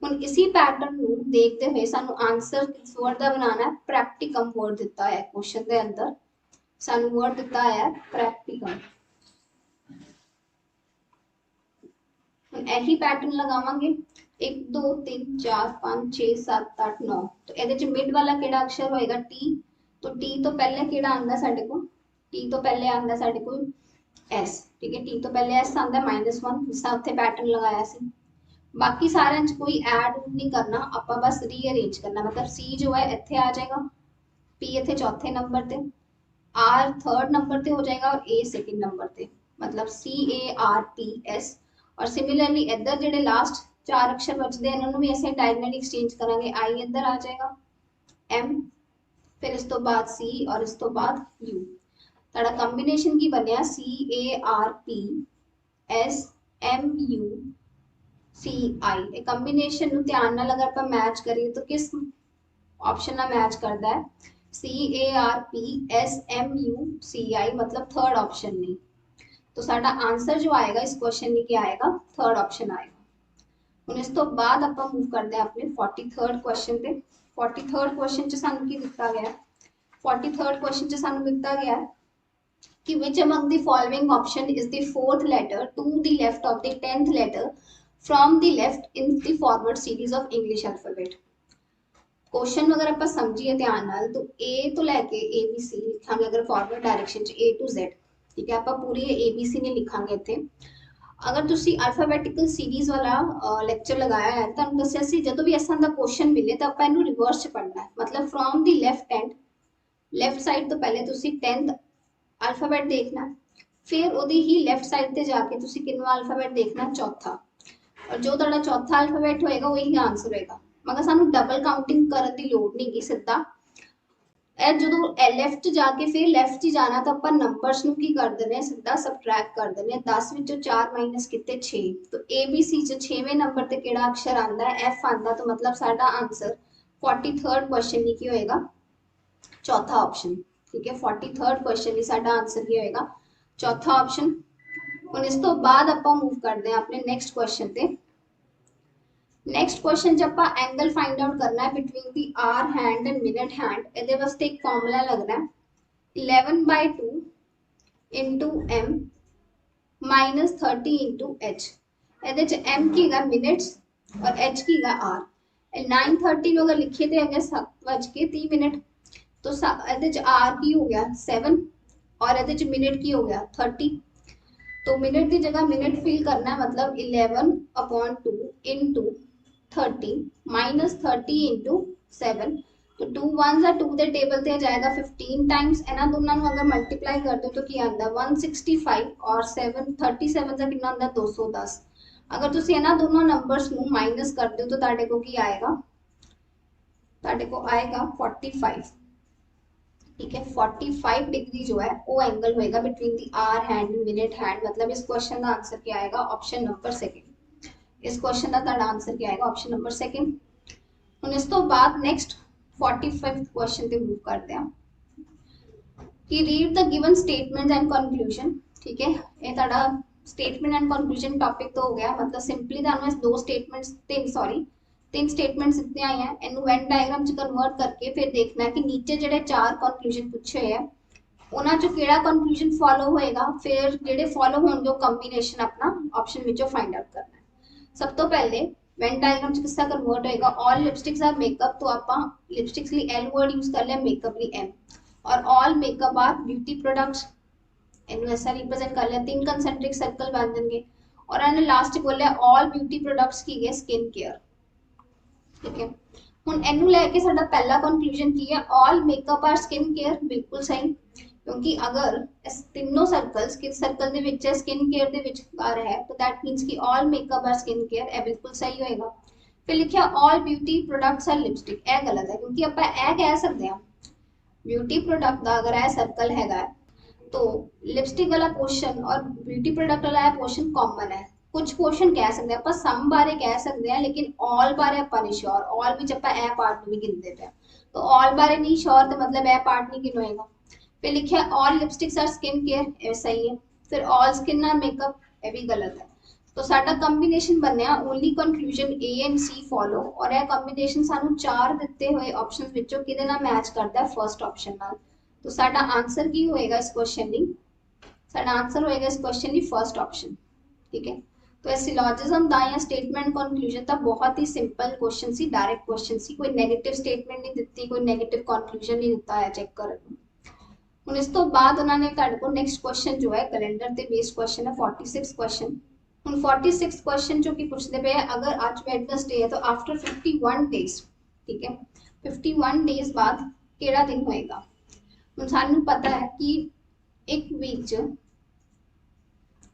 ਹੁਣ इसी पैटर्न ਨੂੰ देखते हुए सानू आंसर किस वर्ड का बनाना है, प्रैक्टिकम वर्ड दिता है क्वेश्चन के अंदर, सानू वर्ड दिता है प्रैक्टिकम। ਹੁਣ यही पैटर्न लगावांगे 1 2 3 4 5 6 7 8 9, तो ਇਹਦੇ ਚ मिड वाला केड़ा अक्षर होएगा टी, तो टी तो पहले केड़ा आंदा साडे को, टी तो पहले आंदा साडे को एस, ठीक है, टी तो पहले एस आंदा -1, जिस उत्थे पैटर्न लगाया सी। बाकी सारे कोई ऐड नहीं करना, आपा बस रीअरेंज करना, मतलब सी जो है इत्थे आ जाएगा, पी इत्थे चौथे नंबर ते, आर थर्ड नंबर ते हो जाएगा और ए सेकंड नंबर ते, मतलब सी ए आर टी एस। और सिमिलरली इधर जेडे लास्ट 4 अक्षर बचते हैं इन्होंने भी ऐसे डायगोनली एक्सचेंज करेंगे, आई इधर आ जाएगा एम, फिर इस तो बाद सी और इस तो बाद यू, ताड़ा कंबीनेशन की बनया C A R P S M U C I. Combination ध्यान नाल अगर आप मैच करिए तो किस ऑप्शन ना मैच करता है, C A R P S M U C I, मतलब थर्ड ऑप्शन नहीं। तो साडा आंसर जो आएगा इस क्वेश्चन में क्या आएगा, थर्ड ऑप्शन आएगा। हुण इस तो बाद आप मूव करते हैं अपने 43rd क्वेश्चन पे। 43rd क्वेश्चन च सानू की दिता गया है, 43rd क्वेश्चन च सानू दिता गया है कि which among the following option is the fourth letter to the left of the 10th letter from the left in the forward series of English alphabet। Question अगर आप समझिए ध्यान नाल तो ए तो लैके ए बी सी लिखांगे अगर फॉरवर्ड डायरेक्शन च ए टू जेड, ठीक है, आप पूरी ए बी सी नहीं लिखांगे इत्थे। अगर तुसी अल्फाबेटिकल सीरीज वाला लेक्चर लगाया है तो दसिया सी जदों भी इस तरह का क्वेश्चन मिले तो आपां इहनूं रिवर्स च पढ़ना है, मतलब from the left hand, left side तो पहले तुसी 10th अल्फाबेट देखना, फिर उहदी ही लेफ्ट साइड ते जाके तुसी किन्नवां अल्फाबेट देखना, चौथा, और जो तुहाडा चौथा अल्फाबेट होएगा वही आंसर होएगा। मगर सानू डबल काउंटिंग करने की लोड़ नहीं गी, सीधा जो लेफ्ट जाके फिर लेफ्ट ही जाना तो अपन नंबर्स नूं की कर देने, सीधा सबट्रैक्ट कर देने, 10 विचों 4 माइनस किते 6, तो ए बी सी च 6वें नंबर ते केड़ा अक्षर आंदा है, एफ आंदा, तो मतलब साडा आंसर 43rd क्वेश्चन की होएगा चौथा ऑप्शन, ठीक है, 43rd क्वेश्चन की साडा आंसर की होएगा चौथा ऑप्शन। हुण इस तो बाद आपां मूव करते हैं अपने नेक्स्ट क्वेश्चन ते। नेक्स्ट क्वेश्चन च आपां एंगल फाइंड आउट करना है between the hour hand and minute hand. इहदे वास्ते एक फॉर्मूला लगना है 11/2 into M minus 30 into H. इहदे च एम की है मिनट्स और एच की है आर। 9:30 अगर लिखे थे अगर 7:30, तो इहदे च आर की हो गया 7 और इहदे च मिनट की हो गया 30। तो मिनट की जगह मिनट फिल करना है, मतलब 11/2 इंटू 30 माइनस 30 इंटू 7, तो 2 1 2 के टेबल से जाएगा 15 टाइम्स, इन्होंने दोनों को अगर मल्टीप्लाई कर दो तो क्या आता है 165 और 7 37 का कितना आता है 210। अगर तुम इन्होंने दोनों नंबर्स को माइनस कर दो तो ताड़े को की आएगा, ताड़े को आएगा 45, ठीक है, 45 डिग्री जो है वो एंगल होएगा between the hour hand and minute hand. मतलब इस क्वेश्चन का आंसर क्या आएगा, ऑप्शन नंबर सेकंड। इस क्वेश्चन का ताड़ा आंसर क्या आएगा, ऑप्शन नंबर सेकंड। हुण इस तो बाद नेक्स्ट 45th क्वेश्चन पे मूव करते हैं कि read the given statement and conclusion, ठीक है, ये ताड़ा स्टेटमेंट एंड कंक्लूजन टॉपिक तो हो गया, मतलब सिंपली तुहानूं इस दो स्टेटमेंट्स तीन स्टेटमेंट्स इतने आई हैं, इनू वेन डायग्राम च कन्वर्ट करके फिर देखना है कि नीचे जेडे 4 कंक्लूजन पूछे हुए हैं उन्हां चों केड़ा कंक्लूजन फॉलो होएगा, फिर जेडे फॉलो होणगे वो कंबीनेशन अपना ऑप्शन विचों फाइंड आउट करना है। सब तो पहले वेन डायग्राम च किसका कन्वर्ट होएगा, ऑल लिपस्टिक्स आर मेकअप, तो आपां लिपस्टिक्स लिए एल वर्ड यूज कर लिया, मेकअप लिए एम, और all makeup are beauty products, इनू ऐसा रिप्रेजेंट कर लिया, 3 कंसेंट्रिक सर्कल बन जाएंगे, और इन्हें लास्ट बोलिया ऑल ब्यूटी प्रोडक्ट्स की है स्किन केयर, ठीक है। हुण इनू लैके साडा पहला कंक्लूजन की है, all makeup are skin care, बिल्कुल सही, क्योंकि अगर इस तीनों सर्कल्स किस सर्कल ਦੇ ਵਿੱਚ ਹੈ स्किन केयर ਦੇ ਵਿਚਕਾਰ है तो दैट मींस कि all makeup are skin care, ਇਹ ਬਿਲਕੁਲ ਸਹੀ ਹੋਏਗਾ। फिर लिखा all beauty products are lipstick, ਇਹ गलत है क्योंकि ਆਪਾਂ ਇਹ ਕਹਿ ਸਕਦੇ ਹਾਂ ब्यूटी प्रोडक्ट ਦਾ अगर ਇਹ सर्कल हैगा तो लिपस्टिक वाला पोर्शन और ब्यूटी प्रोडक्ट वाला पोर्शन कॉमन है। कुछ पोर्शन कह सकते हैं ਆਪਾਂ सम बारे कह सकते हैं लेकिन ऑल बारे ਆਪਾਂ नहीं श्योर, ऑल ਵਿੱਚ ਆਪਾਂ ਇਹ ਪਾर्ट भी गिनते हैं तो ऑल बारे नहीं श्योर तो मतलब ਇਹ पार्ट नहीं गिन होएगा। फिर लिखा all lipsticks are skin care, ये सही है। फिर ऑल स्किन आर मेकअप, ये भी गलत है। तो साडा कंबीनेशन बनया only conclusion A and C follow, और यह कंबीनेशन सानू चार दिते हुए ऑप्शंस विचों किदे नाल मैच करता है फर्स्ट ऑप्शन नाल। तो साडा आंसर की होएगा इस क्वेश्चन दी, साडा आंसर होएगा इस क्वेश्चन दी फर्स्ट ऑप्शन। ठीक है, तो ये सिलॉजिज्म दा या स्टेटमेंट कंक्लूजन दा बहुत ही सिंपल क्वेश्चन सी, डायरेक्ट क्वेश्चन सी, कोई नेगेटिव स्टेटमेंट नहीं दित्ती, कोई नेगेटिव कंक्लूजन नहीं दिता है, चेक कर। ਹੁਣ ਇਸ ਤੋਂ ਬਾਅਦ ਉਹਨਾਂ ਨੇ ਤੁਹਾਡੇ ਕੋਲ ਨੈਕਸਟ ਕੁਐਸਚਨ ਜੋ ਹੈ ਕੈਲੰਡਰ ਤੇ ਬੇਸਡ ਕੁਐਸਚਨ ਹੈ 46 ਕੁਐਸਚਨ। ਹੁਣ 46 ਕੁਐਸਚਨ ਜੋ ਕਿ ਪੁੱਛਦੇ ਪਏ ਅਗਰ ਅੱਜ ਵੈਡਨਸਡੇ ਹੈ ਤਾਂ ਆਫਟਰ 51 ਡੇਜ਼, ਠੀਕ ਹੈ 51 ਡੇਜ਼ ਬਾਅਦ ਕਿਹੜਾ ਦਿਨ ਹੋਏਗਾ। ਹੁਣ ਸਾਨੂੰ ਪਤਾ ਹੈ ਕਿ ਇੱਕ ਵੀਕ ਚ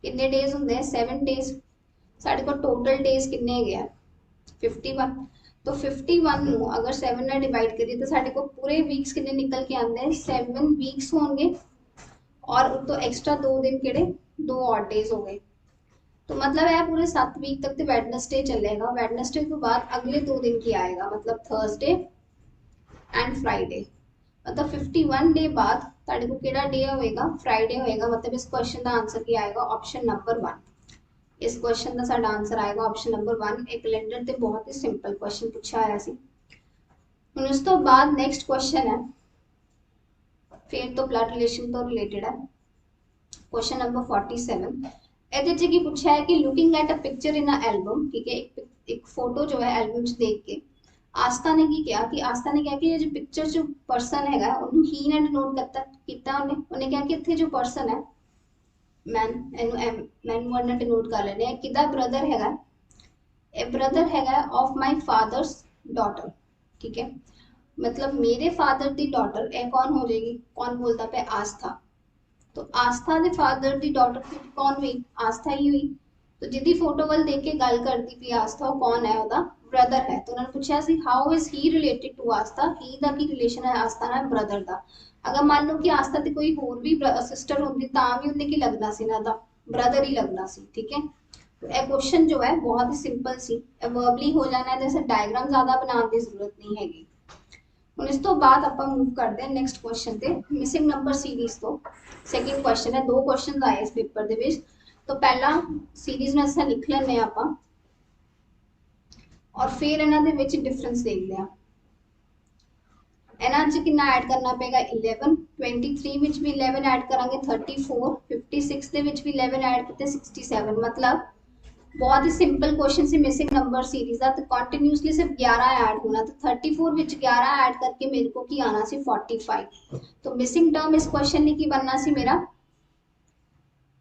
ਕਿੰਨੇ ਡੇਜ਼ ਹੁੰਦੇ ਆ 7 ਡੇਜ਼, ਸਾਡੇ ਕੋਲ ਟੋਟਲ ਡੇਜ਼ ਕਿੰਨੇ ਹੈਗੇ ਆ 51। तो 51 ਨੂੰ अगर 7 ਨਾਲ डिवाइड करिए तो साढ़े को पूरे वीक्स कितने निकल के आते हैं 7 वीक्स होंगे और तो एक्स्ट्रा 2 दिन केड़े 2 ऑड डेज हो गए। तो मतलब है पूरे 7 वीक तक तो वेडनेसडे चलेगा, वेडनेसडे के बाद अगले 2 दिन की आएगा मतलब थर्सडे एंड फ्राइडे। मतलब 51 डे बाद साढ़े को केड़ा डे होएगा फ्राइडे होएगा। मतलब इस क्वेश्चन का आंसर क्या आएगा ऑप्शन नंबर 1। इस क्वेश्चन का साडा आंसर आएगा ऑप्शन नंबर 1। एक कैलेंडर ते बहुत ही सिंपल क्वेश्चन पूछा आया सी। हुण उस तो बाद नेक्स्ट क्वेश्चन है फिर तो ब्लड रिलेशन तो रिलेटेड है, क्वेश्चन नंबर 47। ਇਹਦੇ ਚ ਕੀ ਪੁੱਛਿਆ ਹੈ कि looking at a picture in a album, ठीक है एक फोटो जो है एल्बम च देख के आस्था ने की किया कि आस्था ने कहा कि जो पिक्चर च पर्सन हैगा ਉਹਨੂੰ ਹੀ ਨੇ ਡਿਨੋਟ ਕਰਤਾ ਕੀਤਾ ਉਹਨੇ ਕਿਹਾ कि ਇੱਥੇ जो पर्सन है मैन मैन वर्ड ਨਾਲ ਡਿਨੋਟ ਕਰ ਲੈਣੇ ਆ ਕਿਹਦਾ ਬ੍ਰਦਰ ਹੈਗਾ, ਇਹ ਬ੍ਰਦਰ ਹੈਗਾ ऑफ माय फादर्स डॉटर। ठीक है, मतलब मेरे फादर दी डॉटर ए कौन हो जाएगी, कौन बोलता पे आस्था। तो आस्था दे फादर दी डॉटर कौन हुई, आस्था ही हुई। तो जिदी फोटो वाल देख के गल करती पी आस्था वो कौन है, ओदा ब्रदर है। तो उन्होंने पूछा सी how is he related to Aastha, he दा की रिलेशन है आस्था नाल ब्रदर दा। अगर मान लो कि आस्था ते कोई होर भी सिस्टर होंदी तां भी उन्हें की लगना सी ना दा ब्रदर ही लगना सी। ठीक है, तो यह क्वेश्चन जो है बहुत ही सिंपल सी, वर्बली हो जाना है, जैसे डायग्राम ज्यादा बनाने की जरूरत नहीं हैगी। ਹੁਣ ਇਸ ਤੋਂ ਬਾਅਦ ਆਪਾਂ मूव करते हैं नेक्स्ट क्वेश्चन ਤੇ मिसिंग नंबर सीरीज ਤੋਂ सेकंड क्वेश्चन है। 2 क्वेश्चन आए इस पेपर ਦੇ ਵਿੱਚ, तो पहला सीरीज में ऐसा लिख ਲੈਣੇ ਆਪਾਂ और फिर ਇਹਨਾਂ ਦੇ ਵਿੱਚ डिफरेंस देखते हैं। ਇਹਨਾਂ ਚ ਕਿੰਨਾ ਐਡ ਕਰਨਾ ਪਏਗਾ 11, 23 ਵਿੱਚ ਵੀ 11 ਐਡ ਕਰਾਂਗੇ 34, 56 ਦੇ ਵਿੱਚ ਵੀ 11 ਐਡ ਕੀਤੇ 67। मतलब बहुत ही सिंपल क्वेश्चन से मिसिंग नंबर सीरीज का, तो कंटिन्यूसली सिर्फ 11 ऐड होना, तो 34 विच 11 ऐड करके मेरे को की आना सी 45। तो मिसिंग टर्म इस क्वेश्चन ने की बनना सी मेरा,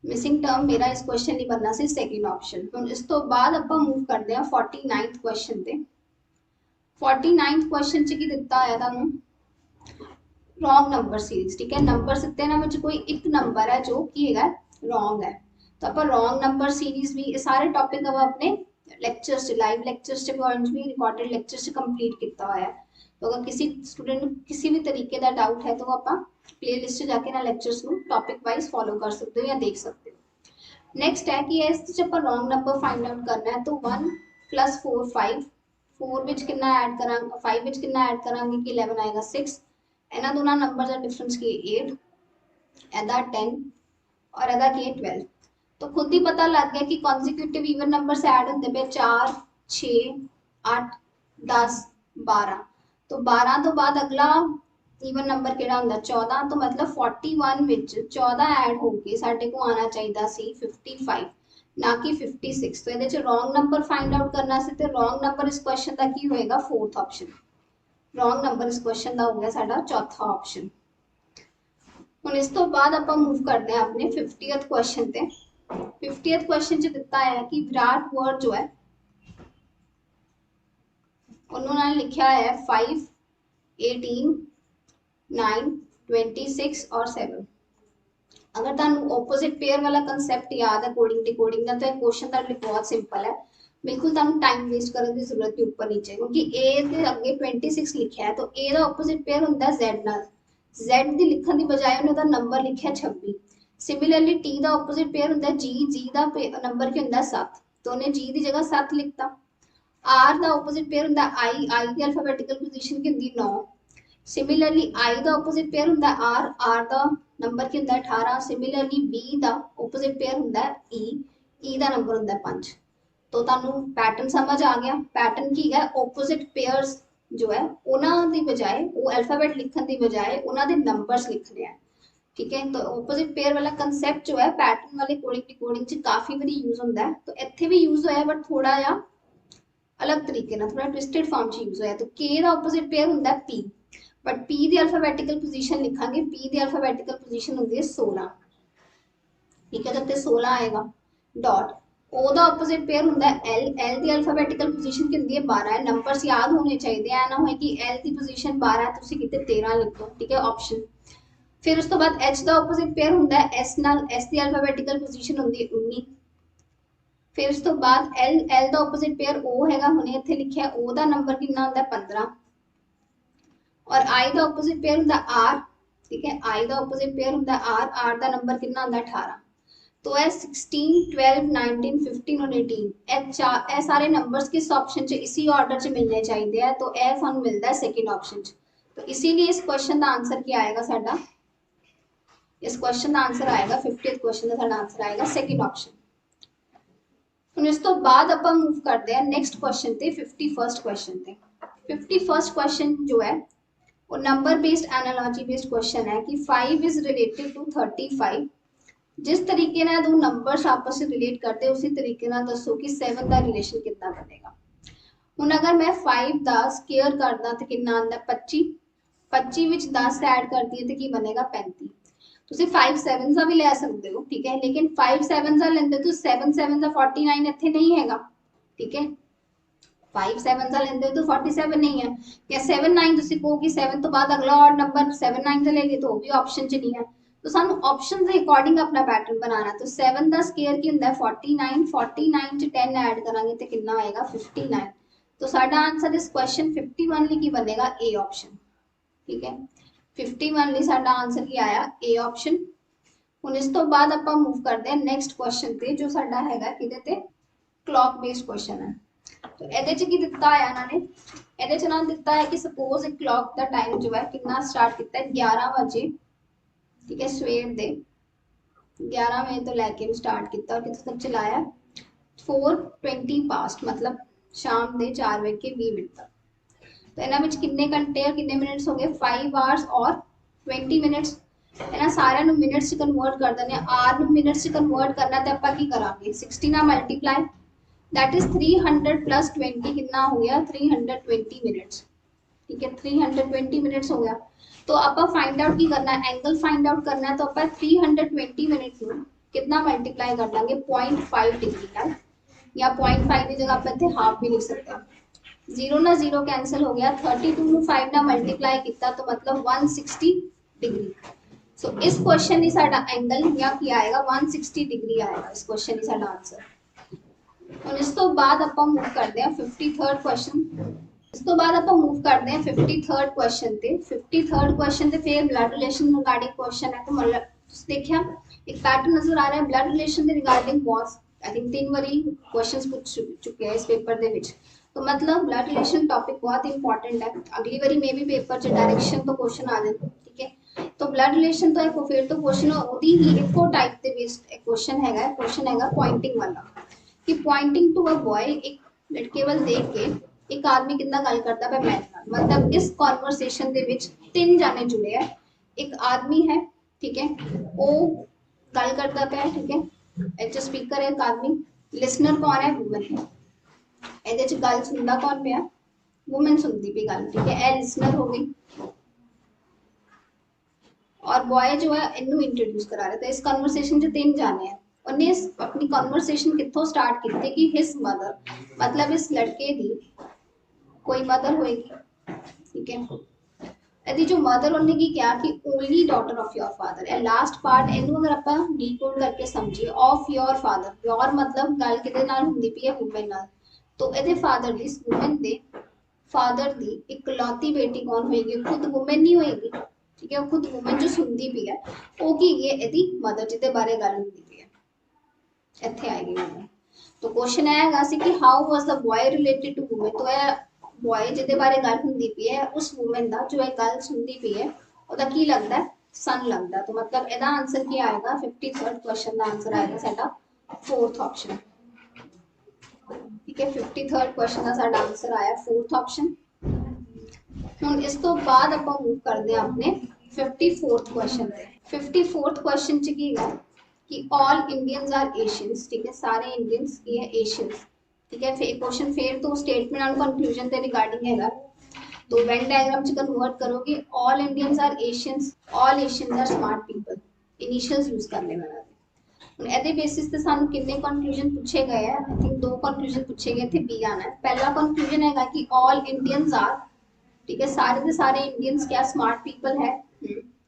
मिसिंग टर्म मेरा इस क्वेश्चन ने बनना सी सेकंड ऑप्शन। हुण इस तो बाद आपां मूव करते हैं 49th क्वेश्चन ते। 49th क्वेश्चन च की दिता है तुहानूं रॉन्ग नंबर सीरीज। ठीक है, नंबर दिते ना विच कोई एक नंबर है जो की हैगा रॉन्ग है। तो आप रॉन्ग नंबर सीरीज भी सारे टॉपिक अब अपने लेक्चर्स लाइव लेक्चर्स भी रिकॉर्डेड लेक्चर्स कंप्लीट किया हुआ है। तो अगर किसी स्टूडेंट किसी भी तरीके का डाउट है तो आप प्ले लिस्ट जाके ना लेक्चर्स को टॉपिक वाइज फॉलो कर सकते हो या देख सकते हो। नेक्स्ट है कि इस आप रॉन्ग नंबर फाइंड आउट करना है, तो 1 + 4 5, 4 विच कितना ऐड करांगे 5 विच कितना ऐड करांगे कि 11 आएगा 6। इन्हां दोनों नंबर का डिफरेंस की 8, एदा 10 और एदा की 12। तो खुद ही पता लग गया कि कॉन्जिक्यूटिव इवन नंबर्स ऐड होते पे 4, 6, 8, 10, 12। तो 12 तो बाद अगला इवन नंबर केड़ा हुंदा 14। तो मतलब 41 विच 14 ऐड होके साडे को आना चाहिदा सी 55 ना कि 56। तो इहदे च रॉन्ग नंबर फाइंड आउट करना सी, तो रॉन्ग नंबर इस क्वेश्चन दा की होएगा 4th ऑप्शन। रॉन्ग नंबर इस क्वेश्चन दा हो गया साडा 4था ऑप्शन। हुण इस तो बाद आपां मूव करते हैं अपने 50th क्वेश्चन ते। 50th क्वेश्चन च दिता है कि विराट वर्ड जो है उन्होंने लिखा है 5, 18, 9, 26 और 7। अगर तुहानू ओपोजिट पेयर वाला कंसैप्ट याद है कोडिंग डिकोडिंग का, तो यह क्वेश्चन तुहाडे लिए बहुत सिंपल है। बिल्कुल तुहानू टाइम वेस्ट करने की जरूरत नहीं ऊपर नीचे, क्योंकि ए के अगे 26 लिखा है, तो ए का ओपोजिट पेयर होंदा है Z नाल। Z दी लिखण दी बजाय उन्हें उहदा नंबर लिखा 26। सिमिलरली टी का ओपोजिट पेयर होंदा है G का नंबर की होंदा 7, तो उन्हें G की जगह 7 लिखता। R का ओपोजिट पेयर होंदा है I की अल्फाबेटिकल पोजीशन की होंदी 9। सिमिलरली I का ओपोजिट पेयर होंदा है R का नंबर की होंदा है 18। सिमिलरली B का ओपोजिट पेयर होंदा है E का नंबर होंदा है 5। तो तुहानू पैटर्न समझ आ गया। पैटर्न की है ओपोजिट पेयर्स जो है उन्हां दी बजाय वो अल्फाबेट लिखण दी बजाय उन्हां दे नंबर्स लिखने हैं। ठीक है, तो ओपोजिट पेयर वाला कंसैप्ट जो है पैटर्न वाले कोडिंग डिकोडिंग च काफी बारी यूज होंदा है। तो इत्थे भी यूज होया बट थोड़ा या अलग तरीके ना, थोड़ा ट्विस्टेड फॉर्म च यूज होया। तो के दा ओपोजिट पेयर होंदा है P, बट P दी अल्फाबेटिकल पोजीशन लिखांगे। P दी अल्फाबेटिकल पोजीशन होंदी है 16। ठीक है, तो 16 आएगा। डॉट ओ दा ऑपोजिट पेयर होंदा है L दी अल्फाबेटिकल पोजीशन की होंदी है 12 है। नंबर्स याद होने चाहिए, ऐ ना होए कि L दी पोजीशन 12 है तुसी किते 13 लिखो। ठीक है, ऑप्शन। फिर उस तो बाद H दा ऑपोजिट पेयर होंदा है S नाल। S दी अल्फाबेटिकल पोजीशन होंदी है 19। फिर उस तो बाद L दा ऑपोजिट पेयर O हैगा, हुणे इत्थे लिखिया O दा नंबर कितना होंदा है 15। और I दा ऑपोजिट पेयर होंदा है R। ठीक है, I दा ऑपोजिट पेयर होंदा है R दा नंबर कितना होंदा है 18। तो है 16, 12, 19, 15 और 18 ए सारे नंबर्स किस ऑप्शन च इसी ऑर्डर च मिलने चाहिए है। तो ए सानू मिलता है सेकंड ऑप्शन च। तो इसीलिए इस क्वेश्चन का आंसर क्या आएगा साडा, इस क्वेश्चन का आंसर आएगा 50th क्वेश्चन का साडा आंसर आएगा सेकंड ऑप्शन। हुण इस तो बाद आपां मूव करते हैं नेक्स्ट क्वेश्चन ते 51st क्वेश्चन ते। 51st क्वेश्चन जो है वो number based analogy based question है कि 5 इज रिलेटेड टू 35। जिस तरीके ना दो नंबर्स आपस में रिलेट करते हैं उसी तरीके ना दसो कि 7 का रिलेशन कितना बनेगा। हुण अगर मैं 5 का स्केयर करदा तो कितना आंदा 25। 25 विच 10 ऐड करदी है तो की बनेगा 35। तुसी 5 7 का भी ले सकते हो। ठीक है, लेकिन 5 7 का लेंदे तो 7 7 का 49 इत्थे नहीं हैगा। ठीक है, 5 7 का लेंदे तो 47 नहीं है, या 7 9 तुसी कहो कि 7 तो बाद अगला ऑड नंबर 7 9 का ले लिए तो वो भी ऑप्शन च नहीं है। तो सानू ऑप्शन के अकॉर्डिंग अपना पैटर्न बनाना। तो 7 का स्केयर की होंदा है 49। 49 च 10 ऐड करांगे तो कितना आएगा 59। तो साडा आंसर इस क्वेश्चन 51 ਲਈ ਕੀ बनेगा ए ऑप्शन। ठीक है, 51 ਲਈ साडा आंसर ਕੀ आया ए ऑप्शन। ਹੁਣ ਇਸ ਤੋਂ ਬਾਅਦ ਆਪਾਂ मूव करते हैं नेक्स्ट क्वेश्चन ਤੇ जो साडा हैगा ਕਿਦੇ ਤੇ क्लॉक बेस्ड क्वेश्चन है। तो ਇਹਦੇ ਚ ਕੀ ਦਿੱਤਾ ਹੈ ਇਹਨਾਂ ਨੇ, ਇਹਦੇ ਚ ਨਾ ਦਿੱਤਾ ਹੈ ਕਿ सपोज एक क्लॉक ਦਾ टाइम जो है कितना स्टार्ट ਕੀਤਾ है 11 बजे। ठीक है, सवेर दे 11 बजे तो लैके स्टार्ट किया और कितने तक चलाया 4:20 पास्ट, मतलब शाम के 4 बज के 20 मिनट तक। तो इन्होंने कितने घंटे और कितने मिनट्स हो गए 5 आवर्स और 20 मिनट्स। इन्होंने सारे मिनट्स कन्वर्ट कर देने। आर मिनट्स कन्वर्ट करना तो आप करा 60 ना मल्टीप्लाई, दैट इज 300 प्लस 20 कितना हो गया 320 मिनट्स। ठीक है, 320 मिनट्स हो गया। तो आप फाइंड आउट की करना है, एंगल फाइंड आउट करना है। तो आप 320 मिनट में कितना मल्टीप्लाई कर देंगे 0.5 डिग्री का, या 0.5 की जगह आप इतने हाफ भी लिख सकते हैं। 0 ना 0 कैंसिल हो गया, 32 में 5 ना मल्टीप्लाई किया तो मतलब 160 डिग्री। सो इस क्वेश्चन ही साडा एंगल या की आएगा 160 डिग्री आएगा इस क्वेश्चन ही साडा आंसर। और इस तो बाद आप मूव करते हैं 53rd क्वेश्चन। इस तो बाद आप मूव करते हैं 53rd क्वेश्चन ते। 53rd क्वेश्चन ते फिर ब्लड रिलेशन रिगार्डिंग क्वेश्चन है। तो मतलब देखिए एक पैटर्न नजर आ रहा है ब्लड रिलेशन के रिगार्डिंग बहुत आई थिंक 3 बारी क्वेश्चंस पूछ चुके हैं इस पेपर दे विच। तो मतलब ब्लड रिलेशन टॉपिक बहुत इंपॉर्टेंट है। अगली बारी मे भी पेपर च डायरेक्शन तो क्वेश्चन आ जाए। ठीक है, तो ब्लड रिलेशन तो एक फिर तो क्वेश्चन ओदी ही इको टाइप दे बेस्ड एक क्वेश्चन हैगा पॉइंटिंग वाला कि पॉइंटिंग टू अ बॉय, एक लड़के वाल देख के एक आदमी कितना गल करता है मैन नाल। मतलब इस कॉन्वर्सेशन दे विच 3 जाने जुड़े हैं। एक आदमी है, ठीक है, वो गल करता पे। ठीक है, एच स्पीकर है एक आदमी, लिसनर कौन है वूमन है। ਇਹਦੇ ਚ ਗੱਲ ਸੁਣਦਾ कौन पे वुमेन सुनती पी गल। ठीक है, ए लिसनर हो गई और बॉय जो है इनू इंट्रोड्यूस करा रहे। तो इस कन्वर्सेशन च 3 जाने हैं। उन्हें अपनी कन्वर्सेशन कितों स्टार्ट की कि हिज मदर, मतलब इस लड़के दी कोई मदर होएगी। ठीक है, ਇਹਦੀ ਜੋ ਮਦਰ ਉਹਨੇ ਕੀ ਕਿਹਾ ਕਿ only daughter of your father. ਇਹ ਲਾਸਟ ਪਾਰਟ ਇਹਨੂੰ ਅਗਰ ਆਪਾਂ ਡੀਕੋਡ ਕਰਕੇ ਸਮਝੀਏ, ਆਫ योर फादर, योर मतलब ਗੱਲ ਕਿਹਦੇ ਨਾਲ ਹੁੰਦੀ ਪਈ ਹੈ, ਵੂਮਨ ਨਾਲ। तो ਇਹਦੇ ਫਾਦਰ ਦੀ, ਇਸ ਵੂਮਨ ਦੇ फादर ਦੀ इकलौती बेटी कौन होएगी, खुद वुमेन नहीं होएगी, ठीक है, खुद वुमेन जो सुनती भी है वो की है ਇਹਦੀ मदर ਜਿਹਦੇ ਬਾਰੇ ਗੱਲ ਹੁੰਦੀ ਪਈ ਹੈ, ਇੱਥੇ ਆਏਗੀ ਵੂਮਨ। तो क्वेश्चन आएगा सी कि how was the boy related to women. तो ਇਹ बॉय ਜਿਹਦੇ ਬਾਰੇ ਗੱਲ ਹੁੰਦੀ ਪਈ ਹੈ ਉਸ ਵੂਮਨ ਦਾ ਜੋ ਇਹ ਗੱਲ ਸੁਣਦੀ ਪਈ ਹੈ ਉਹਦਾ ਕੀ ਲੱਗਦਾ ਹੈ, सन लगता। तो मतलब ਇਹਦਾ आंसर ਕੀ ਆਏਗਾ, 53rd क्वेश्चन ਦਾ आंसर आएगा ਸਾਡਾ 4th ऑप्शन, ठीक है। 53rd क्वेश्चन का साडा आंसर आया 4th ऑप्शन। ਹੁਣ ਇਸ ਤੋਂ ਬਾਅਦ ਆਪਾਂ मूव ਕਰਦੇ ਹਾਂ ਆਪਣੇ 54th क्वेश्चन ਤੇ। 54th क्वेश्चन ਚ ਕੀ ਹੈ कि ऑल इंडियंस आर एशियंस, ठीक है, सारे इंडियंस की है एशियंस, ठीक है। फिर क्वेश्चन फिर तो स्टेटमेंट और कंक्लूजन के रिगार्डिंग हैगा। तो वेन डायग्राम च कन्वर्ट करोगे, all Indians are Asians, all Asians are smart people, initials use करने वाला। ਹੁਣ ਇਹਦੇ ਬੇਸਿਸ ਤੇ ਸਾਨੂੰ ਕਿੰਨੇ ਕੰਕਲੂਜਨ ਪੁੱਛੇ ਗਏ ਆ, आई थिंक 2 ਕੰਕਲੂਜਨ ਪੁੱਛੇ ਗਏ थे, बी आना है। पहला कंक्लूजन हैगा कि ऑल इंडियंस आर, ठीक है, सारे के सारे इंडियंस क्या स्मार्ट पीपल है,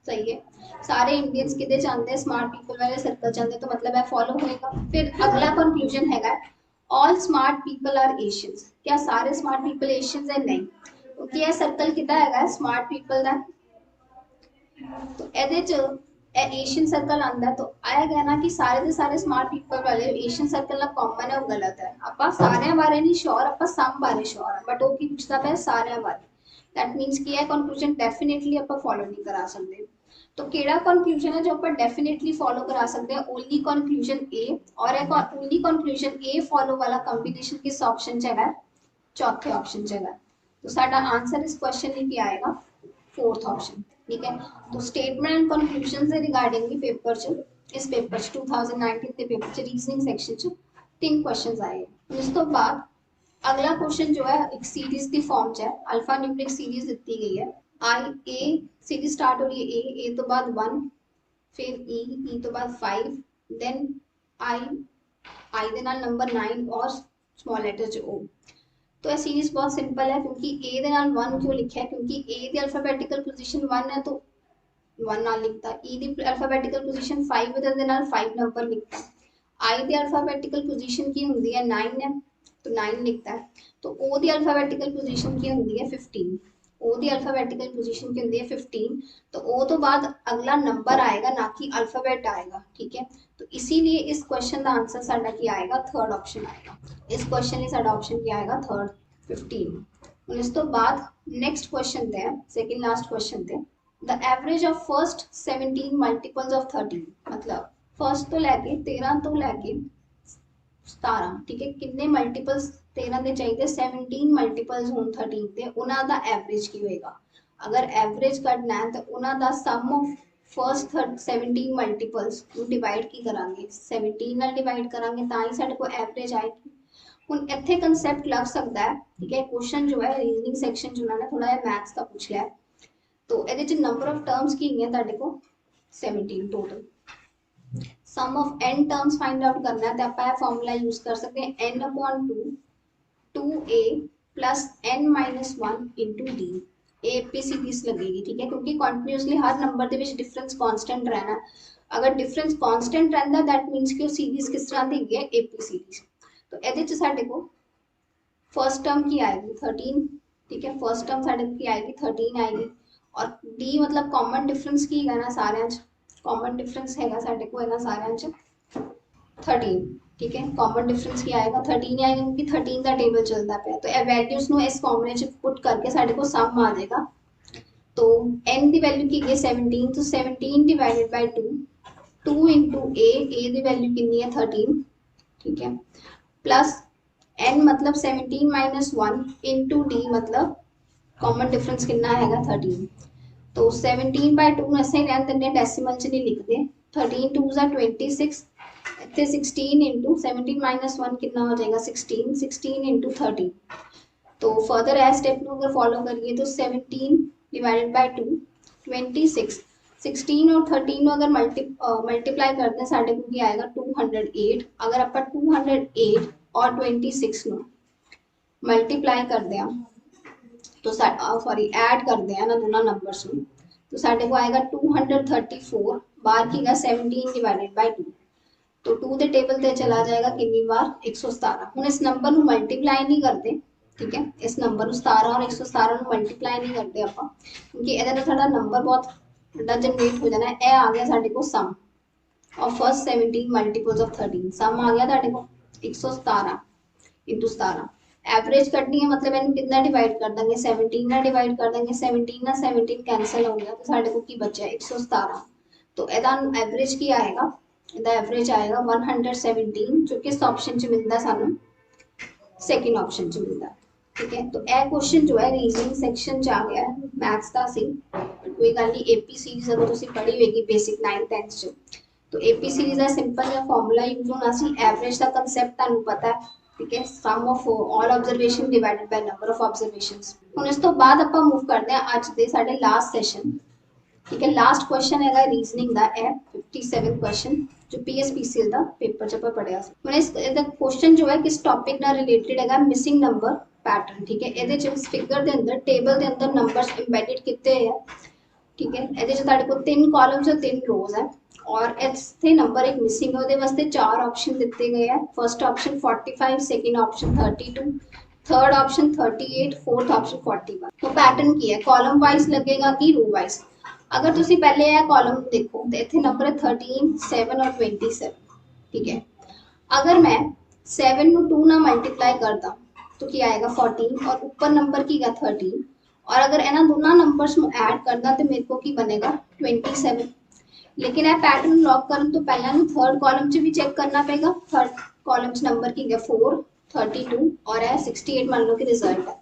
सही है। सारे इंडियंस किधे जाते हैं, स्मार्ट पीपल वाले सर्कल जाते, तो मतलब है फॉलो होएगा। फिर अगला कंक्लूजन हैगा all smart people are Asians, क्या सारे स्मार्ट पीपल एशियंस है, नहीं, क्योंकि यह सर्कल कितना हैगा स्मार्ट पीपल का। तो ਇਹਦੇ ਚ एशियन सर्कल आंदा है, तो आएगा ना कि सारे के सारे स्मार्ट पीपल वाले एशियन सर्कल ना कॉमन है, वो गलत है। आप सारे बारे नहीं श्योर, आप सम बारे श्योर है, बट वो की पूछता पे सारे बारे, दैट मीन्स कि यह कंक्लूजन डेफिनेटली आप फॉलो नहीं करा सकते। तो केड़ा कंक्लूजन है जो आप डेफिनेटली फॉलो करा सकते हैं, ओनली कंक्लूजन ए। और एक ओनली कंक्लूजन ए फॉलो वाला कॉम्बिनेशन किस ऑप्शन च है, चौथे ऑप्शन च है। तो साडा आंसर इस क्वेश्चन में क्या आएगा, 4th ऑप्शन, ठीक है। तो स्टेटमेंट एंड कंक्लूजन से रिगार्डिंग भी पेपर च, इस पेपर च 2019 के पेपर च रीजनिंग सेक्शन च 3 क्वेश्चंस आए। इस तो बाद अगला क्वेश्चन जो है एक सीरीज की फॉर्म च है, अल्फा न्यूमेरिक सीरीज दी गई है। आई ए सीरीज स्टार्ट हो रही है, ए तो बाद 1, फिर ई तो बाद 5, देन आई दे नाल नंबर 9 और स्मॉल लेटर च ओ। तो यह सीरीज बहुत सिंपल है, क्योंकि ए दे नाल 1 क्यों लिखा है, क्योंकि ए दी अल्फाबेटिकल पोजीशन 1 है तो 1 नाल लिखता, ई दी अल्फाबेटिकल पोजीशन 5 है तो दे नाल 5 नंबर लिखता, आई दी अल्फाबेटिकल पोजीशन की हुंदी है 9 है तो 9 लिखता है। तो ओ दी अल्फाबेटिकल पोजीशन की हुंदी है 15, ओ दी अल्फाबेटिकल पोजीशन की हुंदी है 15, तो ओ तो बाद अगला नंबर आएगा ना कि अल्फाबेट आएगा, ठीक है। तो इसीलिए इस क्वेश्चन का आंसर साडा की आएगा, 3rd ऑप्शन आएगा। इस क्वेश्चन में साडा ऑप्शन क्या आएगा, 3rd 15। इस तो बाद नेक्स्ट क्वेश्चन थे, सेकंड लास्ट क्वेश्चन थे, the average of first 17 multiples of 13, मतलब फर्स्ट तो लैके 13 तो लैके 17, ठीक है, कितने मल्टीपल्स 13 ਦੇ ਚਾਹੀਦੇ, 17 मल्टीपल्स ਹੋਣ 13 ਤੇ, ਉਹਨਾਂ ਦਾ ਐਵਰੇਜ ਕੀ ਹੋਏਗਾ। ਅਗਰ ਐਵਰੇਜ ਕੱਢਣਾ ਹੈ ਤਾਂ ਉਹਨਾਂ ਦਾ ਸਮ ਆਫ ਫਰਸਟ 17 ਮਲਟੀਪल्स ਨੂੰ ਡਿਵਾਈਡ ਕੀ ਕਰਾਂਗੇ, 17 ਨਾਲ ਡਿਵਾਈਡ ਕਰਾਂਗੇ ਤਾਂ ਹੀ ਸਾਡੇ ਕੋਲ ਐਵਰੇਜ ਆਏਗੀ। ਹੁਣ ਇੱਥੇ ਕਨਸੈਪਟ ਲੱਗ ਸਕਦਾ ਹੈ, ਠੀਕ ਹੈ। क्वेश्चन जो है रीजनिंग सेक्शन ਚ ਉਹਨਾਂ ਨੇ ਥੋੜਾ ਜਿਹਾ ਮੈਥਸ ਦਾ ਪੁੱਛ ਲਿਆ, तो ਇਹਦੇ ਚ ਨੰਬਰ ਆਫ ਟਰਮਸ ਕੀ ਹੈਗੀਆਂ ਤੁਹਾਡੇ ਕੋਲ 17 total. Sum of n terms find out करना है तो आप यह फॉर्मूला यूज कर सकते हैं, n/2 2a plus n minus 1 into D. A series लगेगी, ठीक है, क्योंकि कंटिन्यूसली हर नंबर के विच डिफरेंस कांस्टेंट रहना। अगर डिफरेंस कांस्टेंट रहता दैट मीनस कि सीरीज किस तरह की है, एपी सीरीज। तो ये साडे को फर्स्ट टर्म की आएगी 13, ठीक है, फर्स्ट टर्म साडे की आएगी 13 आएगी, और डी मतलब कॉमन डिफरेंस की है ना सारे कॉमन डिफरेंस है साडे को इन्हां सारियां च 13, ठीक है। कॉमन डिफरेंस की आएगा 13 ही आएगा, क्योंकि 13 का टेबल चलता पे। तो ए वैल्यूज नु इस फॉर्मूले च पुट करके साडे को सम आ जाएगा। तो n दी वैल्यू की है 17, तो 17 divided by 2, 2 into A the value कितनी है 13, ठीक है, प्लस n मतलब 17 माइनस 1 इंटू डी मतलब कॉमन डिफरेंस कितना है 13। तो 17 बाय 2 ऐसे ही रहने देने, डेसिमल च नहीं लिखते, 13 2s are 26, इतने 16 इंटू 17 माइनस 1 कितना हो जाएगा 16, 16 इंटू 13। तो फर्दर ए स्टेप को अगर फॉलो करिए तो 17 डिवाइडेड बाय 2 26, 16 और 13 को अगर मल्टीप्लाई करते हैं साढ़े को क्या आएगा 208। अगर आप 208 और 26 नो मल्टीप्लाई करते हैं तो सॉरी ऐड करते हैं ना दोनों नंबर्स में, तो साढ़े को आएगा 234 बार की 17 डिवाइडेड बाय 2, तो 2 ਦੇ ਟੇਬਲ ਤੇ ਚਲਾ ਜਾਏਗਾ ਕਿੰਨੀ ਵਾਰ 117। ਹੁਣ ਇਸ ਨੰਬਰ ਨੂੰ ਮਲਟੀਪਲਾਈ ਨਹੀਂ ਕਰਦੇ, ਠੀਕ ਹੈ, ਇਸ ਨੰਬਰ ਨੂੰ 17 और 117 ਨੂੰ ਮਲਟੀਪਲਾਈ ਨਹੀਂ ਕਰਦੇ ਆਪਾਂ, ਕਿਉਂਕਿ ਇਹਦੇ ਨਾਲ ਸਾਡਾ ਨੰਬਰ ਬਹੁਤ ਵੱਡਾ ਜਨਰੇਟ ਹੋ ਜਾਣਾ ਹੈ। ਇਹ ਆ ਗਿਆ ਸਾਡੇ ਕੋਲ ਸਮ of first 17 multiples of 13, सम आ गया ਤੁਹਾਡੇ ਕੋਲ 117 into 17। एवरेज कटनी है मतलब ਇਹਨੂੰ ਕਿੰਨਾ डिवाइड कर देंगे 17 ਨਾਲ डिवाइड कर देंगे, 17 ਨਾਲ 17 कैंसिल हो गया तो ਸਾਡੇ ਕੋਲ ਕੀ ਬਚਿਆ 117। तो ਇਹਦਾ एवरेज ਕੀ ਆਏਗਾ, ਇਹਦਾ एवरेज आएगा 117 जो कि इस ऑप्शन ਚ ਮਿਲਦਾ ਸਾਨੂੰ सेकंड ऑप्शन ਚ ਮਿਲਦਾ। ठीक है, तो ਇਹ क्वेश्चन जो है रीजनिंग सेक्शन ਚ आ गया है, मैथ्स ਦਾ ਸੀ कोई ਗੱਲ नहीं। एपी सीरीज अगर ਤੁਸੀਂ पढ़ी होगी बेसिक 9th 10th ਚ, तो एपी सीरीज का सिंपल जिहा फॉर्मूला यूज होना सी, एवरेज का कंसेप्ट तुहानू पता है, ठीक है, sum of all observation divided by number of observations. हुण इस तो बाद आपां मूव करते हैं अज दे साडे लास्ट सेशन, ठीक है। लास्ट क्वेश्चन हैगा रीजनिंग दा, है 57 क्वेश्चन जो पीएसपीसीएल दा पेपर च आपां पढ़िया सी। हुण इस क्वेश्चन जो है किस टॉपिक नाल रिलेटेड हैगा, मिसिंग नंबर पैटर्न, ठीक है। इहदे च फिगर दे अंदर टेबल दे अंदर नंबर्स इंबेडेड किते है, ठीक है। इहदे च तुहाडे कोल 3 कॉलम्स और 3 रोज है और इतने नंबर एक मिसिंग है, वास्ते 4 ऑप्शन दिते गए हैं। First option 45, second option 32, third option 38, fourth option 41। तो पैटर्न की है, कॉलम वाइज लगेगा कि रो वाइज। अगर तुसी पहले यह कॉलम देखो तो इतने नंबर है 13, 7 और 27, ठीक है। अगर मैं 7 ਨੂੰ 2 ਨਾਲ मल्टीप्लाई करदा तो क्या आएगा 14 और ऊपर नंबर की 13, और अगर इन्होंने दोनों नंबर्स में ऐड करदा तो मेरे को की बनेगा 27। लेकिन यह पैटर्न लॉक करने तो पहले थर्ड कॉलम च भी चेक करना पेगा। थर्ड कॉलम च नंबर की 4, 32 और यह 68 मान लो कि रिजल्ट है।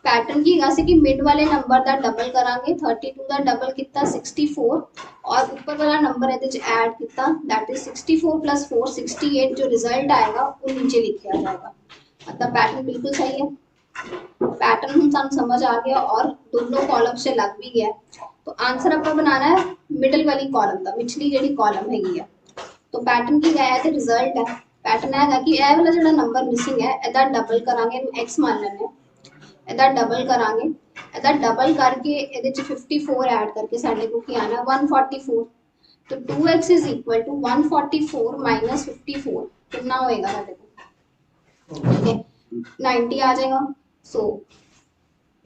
पैटर्न की है कि मिड वाले नंबर का डबल करांगे, 32 का डबल किया 64 और ऊपर वाला नंबर ये ऐड किया दैट इज 64 + 4 68, जो रिजल्ट आएगा वो नीचे लिखा जाएगा। मतलब पैटर्न बिल्कुल सही है, पैटर्न हम समझ आ गया और दोनों कॉलम से लग भी गया। तो आंसर आप बनाना है मिडल वाली कॉलम का, पिछली जी कॉलम हैगी है। तो पैटर्न की है तो रिजल्ट है, पैटर्न है कि यह वाला जो नंबर मिसिंग है इदा डबल करांगे, एक्स मान लेने, इदा डबल करांगे, इदा डबल करके ये 54 ऐड करके साढ़े को क्या आना 144। तो 2x is equal to 144 minus 54 कितना होएगा साढ़े को, ठीक है, 90 आ जाएगा। सो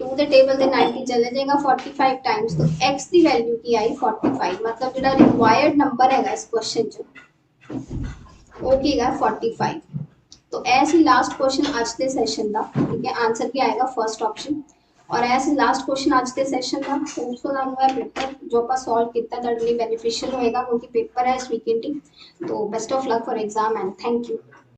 2 ਦੇ ਟੇਬਲ ਤੇ 90 चले जाएगा 45 टाइम्स, तो x की वैल्यू की आई 45, मतलब जो रिक्वायर्ड नंबर है इस क्वेश्चन च वो की है 45। तो ऐसी लास्ट क्वेश्चन आज के सैशन का, ठीक है, आंसर क्या आएगा फर्स्ट ऑप्शन। और ऐसे लास्ट क्वेश्चन आज के सैशन का पेपर जो आप सॉल्व किया बेनिफिशियल होएगा क्योंकि पेपर है इस वीकेंड ही। तो best of luck for exam and thank you.